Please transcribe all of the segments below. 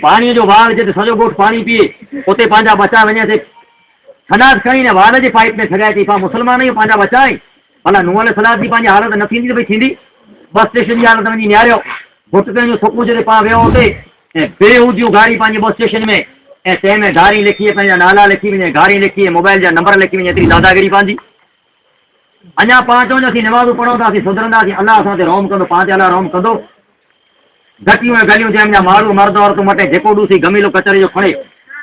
पानी जो वाल जिते सॼो ॻोठ पानी पीए उते पंहिंजा बचा वञे ते खनास खणी वाल जे पाइप में सगाए थी पा मुसलमान ई पंहिंजा बचाए भला नूह अलैहिस्सलाम जी पंहिंजी हालत न थींदी त भई थींदी बस स्टेशन जी हालत वञी निहारियो घुट कंहिंजो सुकूं जिते पाण वियो हुते ऐं बेहूदियूं गाड़ी पंहिंजी बस स्टेशन में ऐं तंहिंमें गाड़ी लिखी पंहिंजा नाला लिखी वञे गाड़ी लिखी मोबाइल जा नंबर लिखी वञे एतिरी दादागिरी पंहिंजी अञा पाण चवंदासीं नमाज़ूं पढ़ंदासीं सुधरंदासीं अलाह असां ते रोम कंदो पाण ते अलाह रोम कंदो घटियूं ऐं गलियूं जंहिंजा माण्हू मर्द औरतूं मटे जेको ॾूसी गमीलो कचरे जो खणे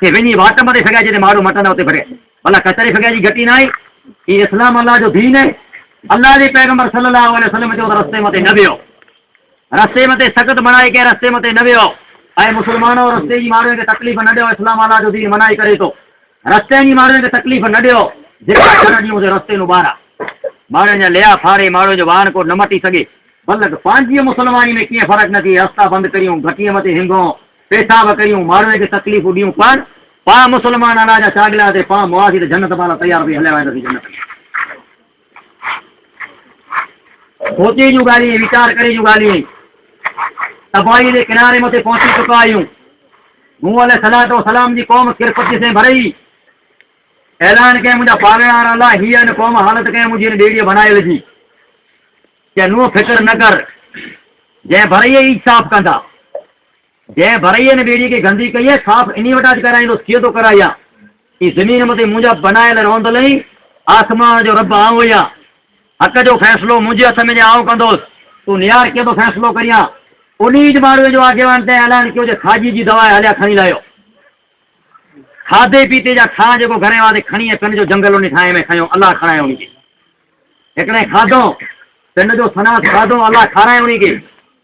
कि वञी वाट मथे सघाए जिते माण्हू मटंदा उते भरे भला कचरे सघाए जी घटी न आहे हीउ इस्लाम अलाह जो दीन आहे अल्लाह जे पैगंबर सल्लल्लाहु अलैहि वसल्लम जो रस्ते मथे न वियो रस्ते मथे सख़्त मनाई कंहिं रस्ते मथे न वियो ऐं मुस्लमानो रस्ते जी माण्हुनि खे तकलीफ़ न ॾियो इस्लाम अलाह जो दीन मनाई करे थो रस्ते जी माण्हुनि खे तकलीफ़ न ॾियो जेका घर ॾियूं रस्ते नु ॿारहं माण्हुनि जा लिया फाड़े माण्हुनि जो वाहन को न मटी सघे भले पंहिंजी मुसलमानी में कीअं फ़र्क़ु न थिए रस्ता बंदि करियूं घटीअ मथे हिंगो पेशाब करियूं माण्हुनि खे तकलीफ़ूं ॾियूं पाण मुसलमान अलाह जा शागिर्द ते पाण मुआसी त जन्नत पाण तयारु थी हलिया वेंदासीं जन्नत सोचे जूं ॻाल्हियूं वीचार करे जूं ॻाल्हियूं तबाही जे किनारे मथे पहुची चुका आहियूं नूह अलैहिस्सलाम जी क़ौम किरपत से भरई ऐलान कयईं मुंहिंजा पालणार अलाह हीअ न क़ौम हालत कयईं मुंहिंजी हिन ॿेड़ीअ बनाए विझी कि नूह फिक्र न कर जंहिं भरईअ ई साफ़ कंदा जंहिं भरईअ हिन ॿेड़ीअ खे गंदी कई आहे साफ़ इन वटां कराईंदुसि कीअं थो करायां ही ज़मीन मथे मुंहिंजा बनायल रहंदल ई आसमान जो रब आऊं ई आहे हक़ जो फ़ैसिलो मुंहिंजे हथ में जे आऊं कंदुसि तूं नियार कीअं थो फ़ैसिलो करियां उन ज माण्हूअ जो अॻेवान ते ऐलान कयो जे खाजी जी दवा हलिया खणी लाहियो खाधे पीते जा खा जेको घणे वादे खणी पिन जो जंगल उन ठाहे में खयो अलाह खाराए उनखे हिकिड़े खाधो पिन जो सनास खाधो अलाह खाराए उनखे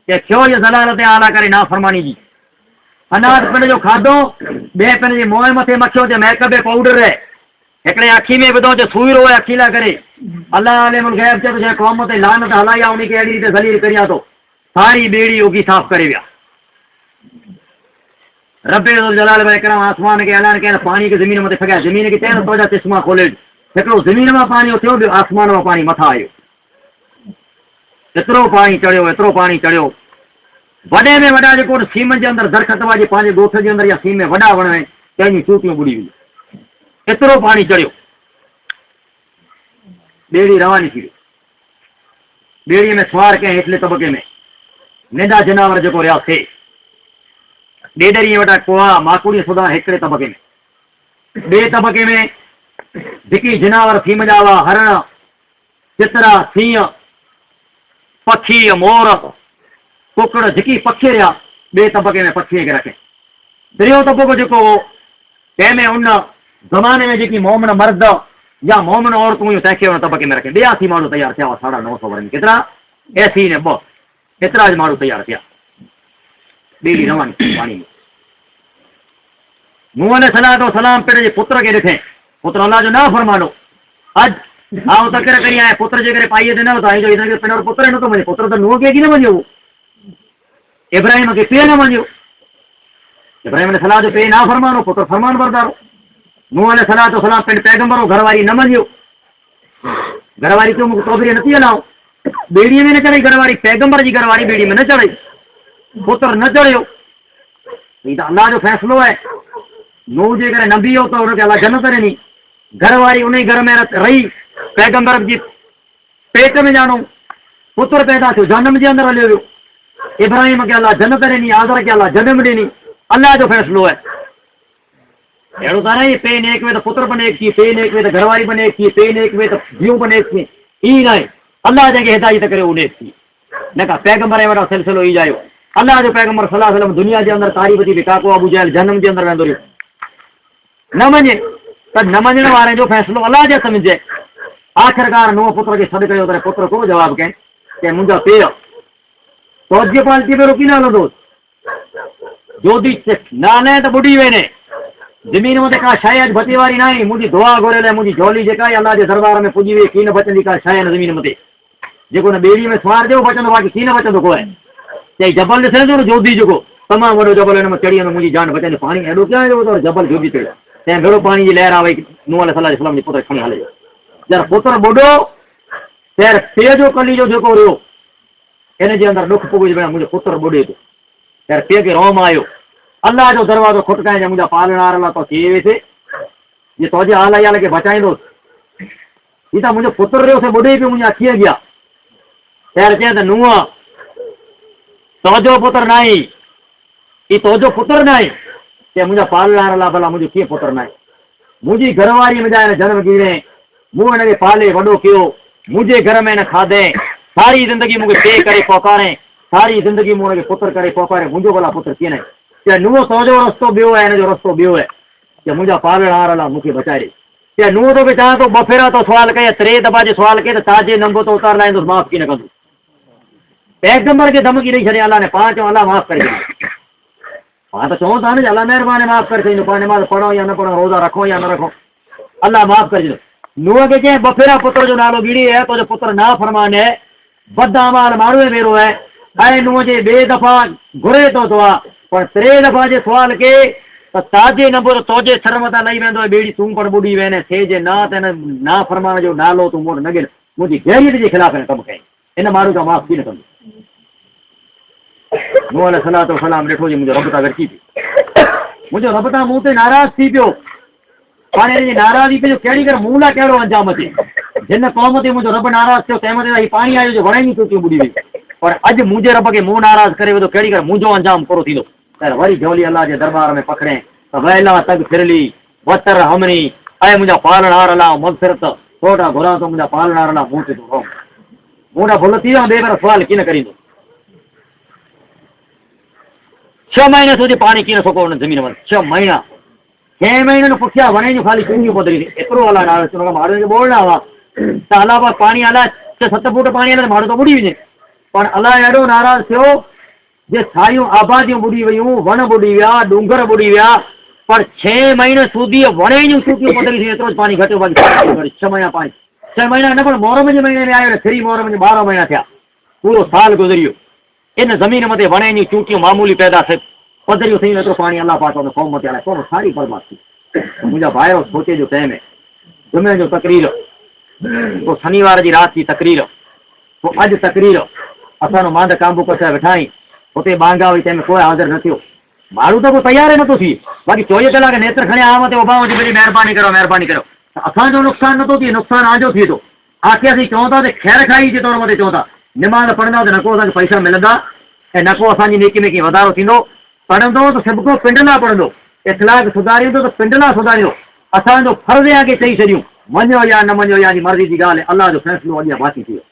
कि थियो जे ज़लालत आला करे नाफ़रमानी जी अनाज पिन जो खाधो ॿिए पिन जे मुंहं मथे मखियो जे महकबे पाउडर आहे हिकिड़े अखी में विधो जे सूरो आहे अखी लाइ करे अलाह आलिमुल गैब चए जंहिं क़ौम ते लानत हलाई आहे उनखे अहिड़ी रीते ज़लील करियां थो सारी ॿेड़ी उगी साफ़ करे विया रब्बे जलाल भाई करम आसमान के ऐलान कया पानी के ज़मीन मथे फॻाए ज़मीन खे चइनि तो जा चश्मा खोले हिकिड़ो ज़मीन मां पानी उथियो ॿियो आसमान मां पानी मथां आयो एतिरो पाणी चढ़ियो वॾे में वॾा जेको सीम जे अंदरि दरख़्त हुआ जे पंहिंजे ॻोठ जे अंदरि या सीम में वॾा वण आहिनि कंहिंजी चूटियूं ॿुॾी वई एतिरो पाणी चढ़ियो ॿेड़ी रवानी थी वई ॿेड़ीअ में सुवार कयईं हेठले तबके में नंढा जनावर जेको रहिया थे ॾेढरी वॾा कोहा माकुड़ीअ सुधा हिकिड़े तबके में ॿिए तबके में धिकी जनावर सीम जा हुआ हरण चितरा सींहं पखी मोर कुकड़ धिकी पखी रहिया ॿिए तबके में पखीअ खे रखे टियों तबको जेको हो तंहिंमें उन ज़माने में जेकी मोमिन मर्द या मोमिन औरतूं हुयूं तंहिंखे हुन तबके में रखे 82 माण्हू तयारु थिया हुआ 950 वरनि केतिरा 80 ने 2 एतिरा माण्हू तयारु थिया ॿेड़ी रवानी पाणी में नूह अलैहिस्सलाम पंहिंजे पुत्र खे ॾिठे पुत्र अलाह जो न फरमानो अॼु आउं तकिड़ करी आहियां पुत्र जे करे पाईअ ते न वठो हिनखे पंहिंजो पुत्र नथो मञे पुत्र त नूह खे की न मञियो इब्राहिम खे पीउ न मञियो इब्राहिम अलैहिस्सलाम जो पीउ ना फरमानो पुत्र फरमान बरदारो नूह अलैहिस्सलाम पंहिंजे पैगंबर घरवारी न मञियो घरवारी तो मूंखे तोबरी नथी हलाओ ॿेड़ीअ में न चढ़ई घरवारी पैगंबर जी घरवारी ॿेड़ी में न चढ़ई पुत्र न चढ़ियो हीउ त अलाह जो फ़ैसिलो आहे नूह जे करे न बीहो त हुनखे अलाह जन्नत ॾिनी घरवारी उन घर में रही पैगंबर जी पेट में ॼाणो पुत्र पैदा थियो जनम जे अंदरि हलियो वियो इब्राहिम खे अलाह जन्नत ॾिनी आज़र खे अलाह जनम ॾिनी अलाह जो फ़ैसिलो आहे अहिड़ो त न पे नेक में त पुत्र बि नेक थिए पे नेक में त घरवारी बि नेक थिए पे नेक में त धीअ बि नेक थिए ई न आहे अलाह जंहिंखे हिदायत करे उहो नेक थिए न का पैगंबर ऐं वॾा सिलसिलो ई आयो अलाह जो पैगंबर सल्लल्लाहु अलैहि वसल्लम दुनिया जे अंदरि तारीफ़ थी काको अबू जहल जनम जे अंदरि वेंदो रहियो न मञे त न मञण वारे जो फ़ैसिलो अलाह जे हथ में जे आख़िरकार नूह पुत्र खे सॾु कयो त पुत्र को जवाबु कयईं कि मुंहिंजा पीउ फौज जी पार्टी में रोकी न हलंदोसि जोदी नाले त ॿुॾी वेंदे ज़मीन मथे का शइ अॼु बचे वारी न आहे मुंहिंजी दुआ घुरियल आहे मुंहिंजी झोली जेका आहे अलाह जे दरबार में पुॼी वई की न बचंदी का शइ न ज़मीन मथे जेको न ॿेड़ी में सुवार जो बचंदो बाक़ी की न बचंदो को आहे चई जबल ॾिसे थो न जोधी जेको तमामु वॾो जबल हिन में चढ़ी वेंदो मुंहिंजी जान बचंदी पाणी एॾो कीअं जबल जोधी चढ़ियो तंहिं भेड़ो पाणी जी लहर आहे नूह अलैहिस्सलाम जे पुत्र खणी हले जर पुत्र ॿुॾो तैर पीउ जो कलीजो जेको रहियो इन जे अंदरि ॾुख पुॻी मुंहिंजो पुत्र ॿुॾे थो तैर पीउ खे रोम आयो अल्लाह जो दरवाजो खुटकाए मुझा पालनार अल्लाह तो थी वे ये तोजे हाल आई के बचाईंदो ये तो मुझे पुत्र रो से बुढ़े भी मुझे अखी गया फिर चए तो नुआ तोजो पुत्र नाई ये तोजो पुत्र नाई के मुझा पालनार अल्लाह भला मुझे किए पुत्र नाई मुझी घरवारी में जाए जन्म गिरे मुँह इनके पाले वडो कियो मुझे घर में न खादे सारी जिंदगी मुझे पे करे पोकारे सारी जिंदगी मुझे पुत्र करे पोकारे मुझो भला पुत्र किए नहीं नुओ तोजो रस्तो बियो है जो रस्तो बियो है कि मुझा पालनार अल्लाह मुझे बचाए क्या नुओ तो बेचा तो बफेरा तो सवाल कहे 3 दफा जो सवाल कहे तो ताजे नंबर तो उतार लाए तो माफ की न कदू पैगंबर के धमकी नहीं छड़े अल्लाह ने 5 अल्लाह माफ कर हाँ तो चौं था अल्लाह मेहरबानी माफ कर नमाज पढ़ो या न पढ़ो रोजा रखो या न रखो अल्लाह माफ कर नुआ के कहें बफेरा पुत्र जो नालो गिड़ी है तो जो पुत्र ना फरमान है बदअमाल माण्हू वेरो है ऐं नुआ जे 2 दफा घुरे तो दुआ पर 3 दफा जे सवाल के तो ताजे नंबर तोजे शर्मता नहीं वेंदो बेड़ी तू पर बुढ़ी वेने थे जे ना तेन ना फरमान जो नालो तू मोट न गिर मुझी गैरियत के खिलाफ है कब कहीं इन माण्हू का माफ की न कंदो नूह अलैहिस्सलातु वस्सलाम ॾिठो जी मुंहिंजो रब तां गॾिजी पियो मुंहिंजो रब तां मूं ते नाराज़ थी पियो पाण जी नाराज़गी पियो कहिड़ी करे मूं लाइ कहिड़ो अंजाम अचे जिन क़ौम ते मुंहिंजो रब नाराज़ थियो तंहिं महिल पाणी आयो जो वणे ई टुटियूं ॿुॾी वई पर अॼु मुंहिंजे रब खे मूं नाराज़ करे विधो कहिड़ी करे मुंहिंजो अंजाम पूरो थींदो त वरी झोली अलाह जे दरबार में पकड़े त वैला तग फिरली वतर हमनी ऐं मुंहिंजा पालनार अलाह मग़फ़िरत थोड़ा घुरां थो मुंहिंजा पालनार अलाह मूं ते थो रहो मूं भुल थी वियो ॿिए भेरो सुवाल कीअं करींदो 6 महीने સુધી पानी कीअं सको हुन ज़मीन में 6 महीना 6 महीने पुठियां वणे जो खाली चुंगियूं पधरी एतिरो अलाह नाराज़ थियो माण्हू खे बोलना हुआ त अलाह पाक पाणी अलाह 6-7 फुट पाणी हले त माण्हू त ॿुॾी वञे पर अलाह एॾो नाराज़ थियो जे सारियूं आबादियूं ॿुॾी वियूं वण ॿुॾी विया डूंगर ॿुॾी विया पर 6 महीने सूदी वणे जूं सूटियूं पधरी थी एतिरो पाणी घटियो बाक़ी 6 महीना पाणी 6 महीना न पर मोहरम जे महीने में आयो फ्री मोहरम जे 12 महीना थिया पूरो साल गुज़रियो इन ज़मीन मथे वणे जूं चूटियूं मामूली पैदा थे पधरियूं थी एतिरो पाणी अलाह पाक क़ौम ते हलाए क़ौम सारी बर्बाद थी मुंहिंजा भाइरो सोचे जो टाइम है जुमे जो तकरीर पोइ शनिवार जी राति जी तकरीर पोइ अॼु तकरीर असां मांद कांबू कसाए वेठा आहियूं हुते बांगा हुई तंहिंमें कोई हाज़िर न थियो माण्हू त पोइ तयार ई नथो थिए बाक़ी 24 कलाक नेत्र खणे आया ते उबाऊं जी वरी महिरबानी करो असांजो नुक़सानु नथो थिए नुक़सानु आजो थिए थो आख़िर असीं चऊं था त ख़ैर खाई जे तौर मथे चऊं था निमाज़ पढ़ंदा त न को असांखे पैसा मिलंदा ऐं न को असांजी नेकी में कीअं वधारो थींदो पढ़ंदो त सभु को पिंड लाइ पढ़ंदो इख़लाक़ सुधारींदो त पिंड लाइ सुधारींदो असांजो फर्ज़ु आहे की चई छॾियूं मञो या न मञो या जी मर्ज़ी जी ॻाल्हि अलाह जो फ़ैसिलो अॻियां बाक़ी थी वियो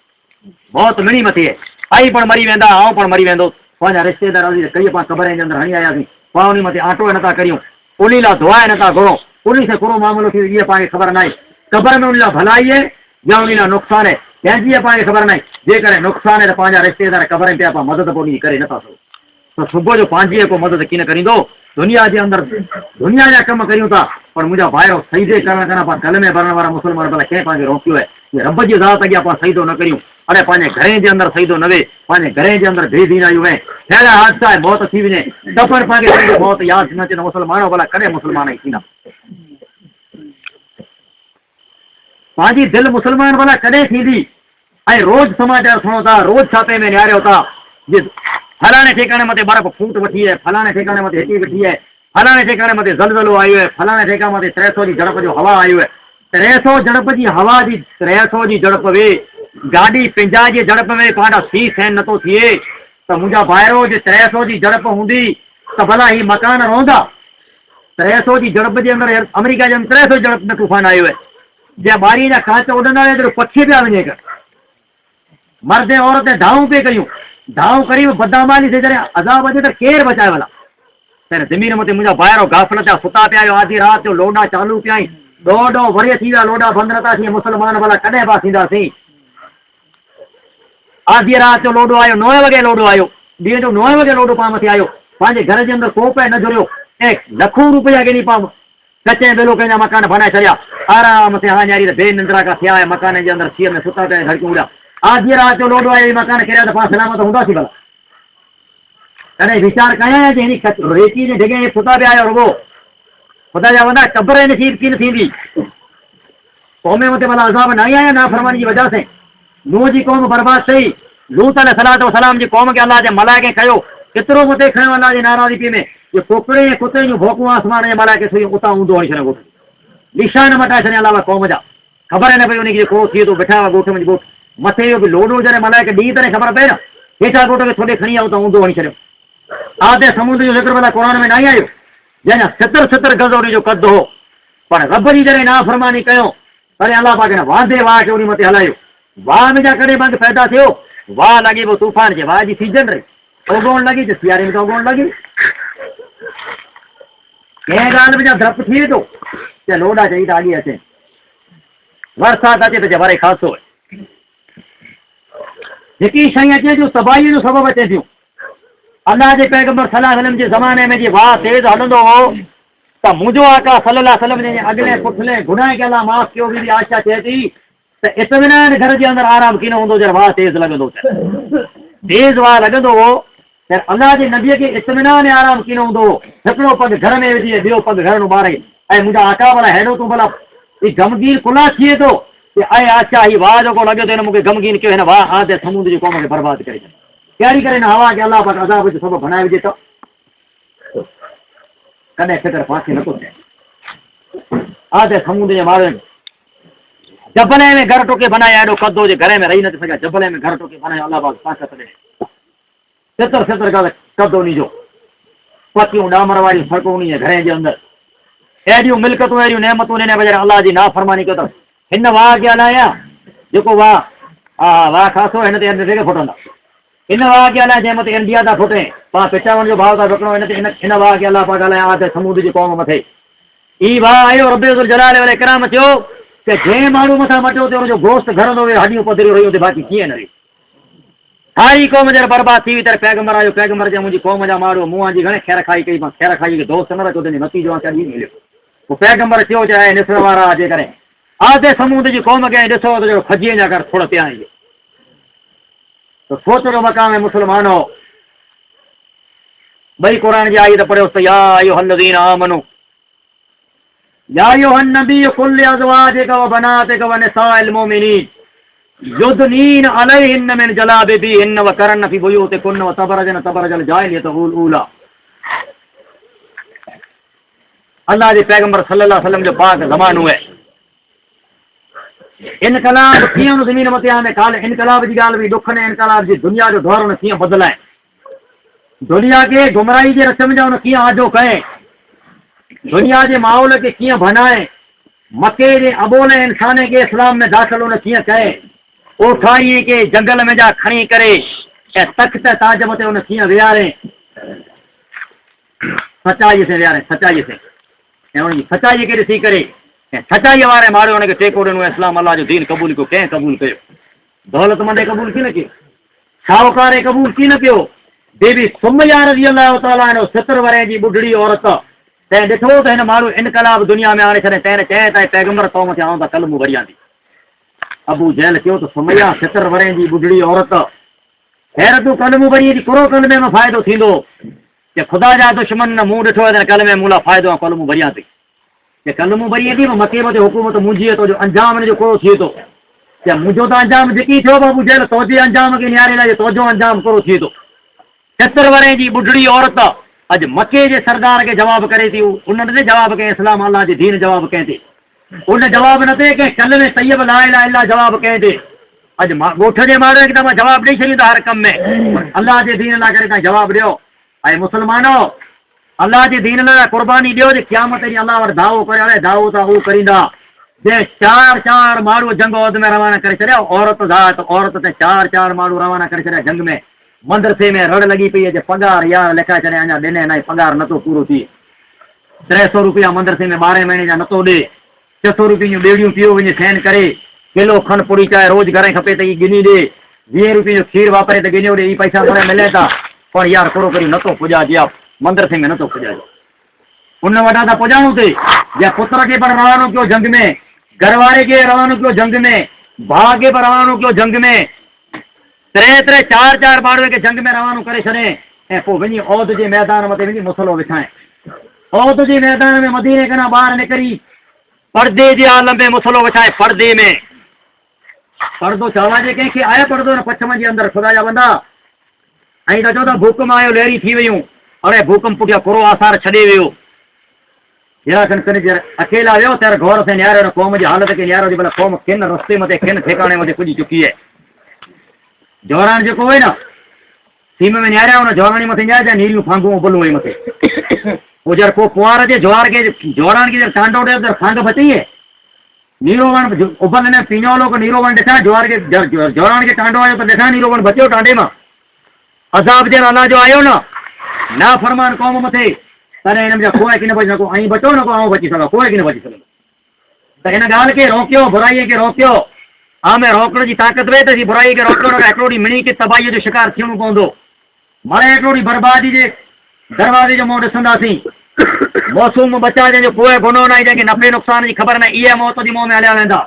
बहुत मिणी मथे आई पण मरी वेंदा आउं पण मरी वेंदो पंहिंजा रिश्तेदार कई पाण क़बर जे अंदरि हणी आयासीं पाण उन मथे आटो नथा करियूं उन लाइ दुआ नथा घुरो उन सां पूरो मामलो थी इहा पाण खे ख़बर न आहे क़बर में उन लाइ भलाई आहे या उन लाइ नुक़सानु आहे पंहिंजी पाण खे ख़बर न आहे जेकॾहिं नुक़सानु आहे त पंहिंजा रिश्तेदार क़बर पिया पाण मदद पोइ करे नथा सघूं त सुबुह जो पंहिंजी को मदद कीअं करींदो दुनिया जे अंदरि दुनिया जा कम करियूं था पर मुंहिंजा भाइरो सईदे करण खां पाण कल में भरण वारा मुस्लमान भला कंहिं पंहिंखे रोकियो आहे रब जी ज़ात अॻियां पाण सईदो न करियूं अड़े पंहिंजे घरे जे अंदरि सईदो न वे पंहिंजे घरे जे अंदरि बेदीनायूं आहिनि अहिड़ा हादसा आहे मौत थी वञे त पर पंहिंखे मौत यादि न अचे त मुस्लमान भला कॾहिं मुस्लमान ई थींदा पंहिंजी दिलि मुस्लमान भला कॾहिं थींदी ऐं रोज़ समाचार सुणो था रोज़ छापे में निहारियो था जे फलाणे ठिकाणे मथे बर्फ़ फूट वठी आहे फलाणे ठिकाणे मथे हिटी वठी आहे फलाणे ठिकाणे मथे ज़लज़लो आयो आहे फलाणे ठिकाणे मथे 300 जी झड़प जो हवा आयो आहे 300 झड़प जी हवा जी 300 जी झड़प वे गाॾी पिंजा जी झड़प में पाण सी सहन नथो थिए त मुंहिंजा भाइरो जे 300 जी झड़प हूंदी त भला ही मकान रहंदा 300 जी झड़प जे अंदरि अमेरिका जे अंदरि 300 झड़प में तूफ़ान आयो आहे जे ॿारीअ जा कांच उॾंदा हुआ त पखी पिया वञे मर्द ऐं औरत धाऊं पे करियूं धाऊं करी बदअमाली से जॾहिं अज़ाब अचे त केरु बचाए भला पहिरियों ज़मीन मथे मुंहिंजा भाइरो गाफ़िल थिया सुता पिया आहियो आधी राति जो लोॾा चालू पिया आहिनि ॾोॾो वरी थी विया लोॾा बंदि नथा थिए मुस्लमान भला कॾहिं पास थींदासीं आधी राति जो लोॾो आयो 9 वॻे लोॾो आयो ॾींहं जो 9 वॻे लोॾो पाण मथे आयो पंहिंजे घर जे अंदरि को पे न जुड़ियो ऐं लखों रुपया गिनी पाण कचे बेलो कंहिंजा मकान बनाए छॾिया आराम से हाञारी त बेनिंद्रा का थिया आहे मकान जे अंदरि सीअ में सुता पिया धड़कियूं उॾिया आधी राति जो लोॾो आयो मकान किरिया त पाण सलामत हूंदासीं भला कॾहिं वीचार कयां जे हिन रेती जे जॻह सुता पिया आहियो रुॻो ख़ुदा जा वॾा क़बर नसीब कीअं थींदी क़ौम मथे भला अज़ाब न आया ना फरमानी जी वजह से नूह जी क़ौम बर्बाद थी लूत अलैहिस्सलाम जी क़ौम खे अलाह जे मलाइके कयो केतिरो मथे खयो अलाह जी नाराज़गी में ये कुकड़े कुत्ते जो भोकू आसमान जे मलाए के सुई उता ऊंधो हणी छॾे ॻोठ निशान मटाए छॾिया अलावा क़ौम जा ख़बर न पई उनखे को थिए थो बिठा ॻोठ में ॻोठ मथे जो बि लोॾो जॾहिं मलाए के ॾींहं तॾहिं ख़बर पए न हेठा ॻोठ खे थोॾे खणी आयो त ऊंधो हणी छॾियो आदे समुंड जो ज़िक्र भला क़ुर में न आयो जंहिंजा 70 गज़ उन जो कद हो पर रब जी जॾहिं नाफ़रमानी कयो तॾहिं अलाह पाक ने वांदे वाह खे उन मथे हलायो वाह में जा कॾहिं बंदि पैदा थियो वाह लॻी पोइ तूफ़ान जे वाह जी सीजन रही उगोण लॻी त सियारे में त उगोण लॻी कंहिं ॻाल्हि में जा डपु थिए थो त लोॾा चई त अॻे अचे बरसाति अचे त वरे खासो आहे जेकी शयूं अचे थियूं तबाहीअ जो सबबु अचे थियूं अल्लाह जे पैगंबर सल्लल्लाहु अलैहि वसल्लम जे ज़माने में जीअं वाह तेज़ हलंदो हो त मुंहिंजो आका सल्लल्लाहु अलैहि वसल्लम जे अॻिले पुठिले गुनाह खे अलाह माफ़ कयो बि आशा थिए थी त इत्मिनान घर जे अंदरि आराम कीअं हूंदो जॾहिं वाह तेज़ लॻंदो तेज़ वाह लॻंदो हो त अल्लाह जे नबीअ खे इत्मिनान आराम कीअं हूंदो हो हिकिड़ो पग घर में विझी ॿियो पग घर में ॿारे ऐं मुंहिंजा आका भला हेॾो तूं भला ही गमगीन कुला थिए थो कि ऐं आशा ही वाह जेको लॻे थो हिन मूंखे गमगीन कयो हिन वाह आदे समुंड जी क़ौम खे बर्बादु करे छॾियो तयारी करे न हवा खे अलाह पाक अज़ाब जो सबबु बणाए विझे थो कॾहिं फिकर फांसी नथो थिए आदे समुंड जे माण्हुनि जबले में घर टोके बनाया एॾो कदो जे घर में रही न सघिया जबले में घर टोके बनाया अलाह पाक ताक़त ॾे 70 गज़ कदो उन जो पतियूं डामर वारियूं सड़कूं उन घर जे अंदरि अहिड़ियूं मिल्कतूं अहिड़ियूं नेमतूं ॾिने बग़ैर अलाह जी नाफ़रमानी कयो अथव हिन वाह खे हलाया जेको वाह हा वाह खासो हिन ते टे फुटंदा हिन वाह खे हलाए जंहिं मथे इंडिया था फुटे पाण पिचावण जो भाव था विकिणो हिन वाह खे अलाह पाक हलाया आदे समुंड जी क़ौम मथे ई वाह आयो रब्बुल जलाल वल इकराम थियो कि जंहिं माण्हू मथां मटियो ते हुनजो गोश्त घरंदो वियो हॾियूं पधरियूं रहियूं त बाक़ी कीअं न रही सारी क़ौम जॾहिं बर्बाद थी हुई त पैगंबर आयो पैगंबर जे मुंहिंजी क़ौम जा माण्हू मुंहं जी घणे ख़ैर खाई कई मां ख़ैर खाई खे दोस्त न रखियो तुंहिंजो नतीजो आहे कॾहिं मिलियो पोइ पैगंबर थियो चाहे निसर वारा जे करे आदे समुंड जी क़ौम खे ॾिसो त जो खजीअ जा घर थोरा पिया आहिनि त सोचो मक़ाम है मुसलमानो ॿई क़ुर जी आई त पढ़ियो त या अय्युहल्लज़ीना आमनू या अय्युहन नबी कुल लिअज़वाजिका व बनातिका व निसाइल मुमिनीन युदनीन अलैहिन्न मिन जलाबिबिहिन्न व करन फी बुयूतिकुन्न व तबरजन तबरजल जाहिलियतुल ऊला अल्लाह जे पैगंबर सल्लल्लाहु अलैहि वसल्लम जो पाक ज़मानो है इनकलाब कीअं हुन ज़मीन मथे आने काल इनकलाब जी ॻाल्हि बि ॾुख ने इनकलाब जी दुनिया जो दौर हुन कीअं बदिलाए दुनिया खे गुमराही जे रस्ते में कीअं आजो कए दुनिया जे माहौल खे कीअं बनाए मके जे अबोले इंसाने खे इस्लाम में दाख़िल हुन कीअं कए ओठाईअ खे जंगल में जा खणी करे ऐं तख़्त ताज मथे हुन कीअं विहारे सचाईअ से विहारे सचाईअ से ऐं हुनजी सचाईअ खे ॾिसी करे ऐं सचाईअ वारे माण्हू हुनखे टेको ॾिनो इस्लाम अलाह जो दीन क़बूल कयो कंहिं क़बूल कयो दौलतमंदे क़बूल कीअं न कयो शाहूकारे क़बूल कीअं न कयो बीबी सुमैया रज़ी अल्लाह तआला अन्हा 70 वरे जी ॿुढड़ी औरत तैं ॾिठो त हिन माण्हू इनकलाब दुनिया में आणे छॾे तैं चए त पैगंबर क़ौम खे आऊं त कलमू भरियां थी अबू जहल कयो त सुमैया 70 वरे जी ॿुढड़ी औरत ख़ैर तूं कलमू भरी थी कुरो कलमे में फ़ाइदो थींदो कि ख़ुदा जा दुश्मन न मूं ॾिठो आहे त कलमे मूला फ़ाइदो आहे कलमू भरियां थी कि कलमू भरिए थी मके मथे हुकूमत मुंहिंजी तो जो अंजाम हिन जो कोड़ो थिए थो कि मुंहिंजो त अंजाम जेकी थियो अबू जहल तोजे अंजाम खे निहारे लाइ तोजो अंजाम कोड़ो थिए थो 70 वरे जी ॿुढड़ी औरत अॼु मके जे सरदार खे जवाबु करे थी उन ते जवाबु कंहिं इस्लाम अल्लाह जी दीन जवाबु कंहिं ते उन जवाबु न थिए कंहिं कल में तैयब ला इलाहा इल्लल्लाह जवाबु कंहिं ते अॼु ॻोठ जे माण्हू खे त मां जवाबु ॾेई छॾींदा हर कम में अल्लाह जे दीन लाइ करे तव्हां जवाबु ॾियो ऐं मुस्लमानो अल्लाह जे दीन लाइ क़ुर्बानी ॾियो जे क़यामत ॾींहुं अल्लाह वटि दावो करे हाणे दावो त हू करींदा जे 4 माण्हू जंग औद में रवाना करे छॾिया औरत ते 4 माण्हू रवाना करे छॾिया जंग में मदरसे में रड़ लॻी पई आहे पगार यार लिखाए छॾिया अञा ॾिने न पगार नथो पूरो थिए 300 रुपया मदरसे में 12 महीने जा नथो ॾे 600 रुपये जूं ॿेड़ियूं पियो वञे सहन करे किलो खंड पुड़ी चाहे रोज़ घर खपे त गिनी ॾे 20 रुपये जो खीर वापरे त गिनियो ॾे ई पैसा थोरा मिले था पर यार पूरो करी नथो पुॼाइजे आहे मदरसे में नथो पुॼाइजे उन वॾा त पुॼाणो थिए या पुत्र खे पर रवानो कयो जंग में घरवारे खे रवानो कयो जंग में भाउ खे पर रवानो कयो जंग में 4 माण्हू खे जंग में रवानो करे छॾे ऐं पोइ वञी औद जे मैदान मथे वञी मुसलो विछाए औद जे मैदान में मदीने खां ॿाहिरि निकिरी पर्दे जे आलम में मुसलो विछाए पर्दे में पर्दो चवाजे कंहिंखे आहे पर्दो न पछम जे अंदरि ख़ुदा जा बंदा ऐं त चओ था हुकुम आयो लहरी थी वियूं अरे भूकंप पुठिया पूरो आसार छॾे वियो। जरा खन अकेला वियो ત્યારે ગોર से न्यारे क़ौम जी हालत के न्यारो भला क़ौम किन रस्ते मथे किन ठिकाने मथे पुॼी चुकी है। जोरान जेको हुए न सीम में न्यारा हुन जोरानी मथे न्यारा नीलियूं फांगूं बुलूं हुई मथे वो जर को पुआर जे जोरान की जर टांडो डे उधर फांग बची है नीरो वण उबल ने पिñोलो को नीरो वण देखा जोरान के टांडो आयो तो देखा नीरो वण बचियो टांडे में अजाब जे अल्लाह जो आयो ना फरमान क़ौम मथे तने इन जा कोई किन बच नको आई बचो नको आऊं बची सका कोई किन बची सके त इन गाल के रोकियो बुराई के रोकियो में रोकण जी ताकत वे त बुराई के रोकण एकड़ोड़ी मिणी के तबाही जो शिकार थियणो पवंदो मारे एकड़ोड़ी बर्बादी जे दरवाजे जो मुंह ॾिसंदासीं मौसूम बच्चा जंहिंजो कोई गुनो न जंहिंखे नफ़े नुक़सान जी ख़बर न इहा मौत जी मुंहं में हलिया वेंदा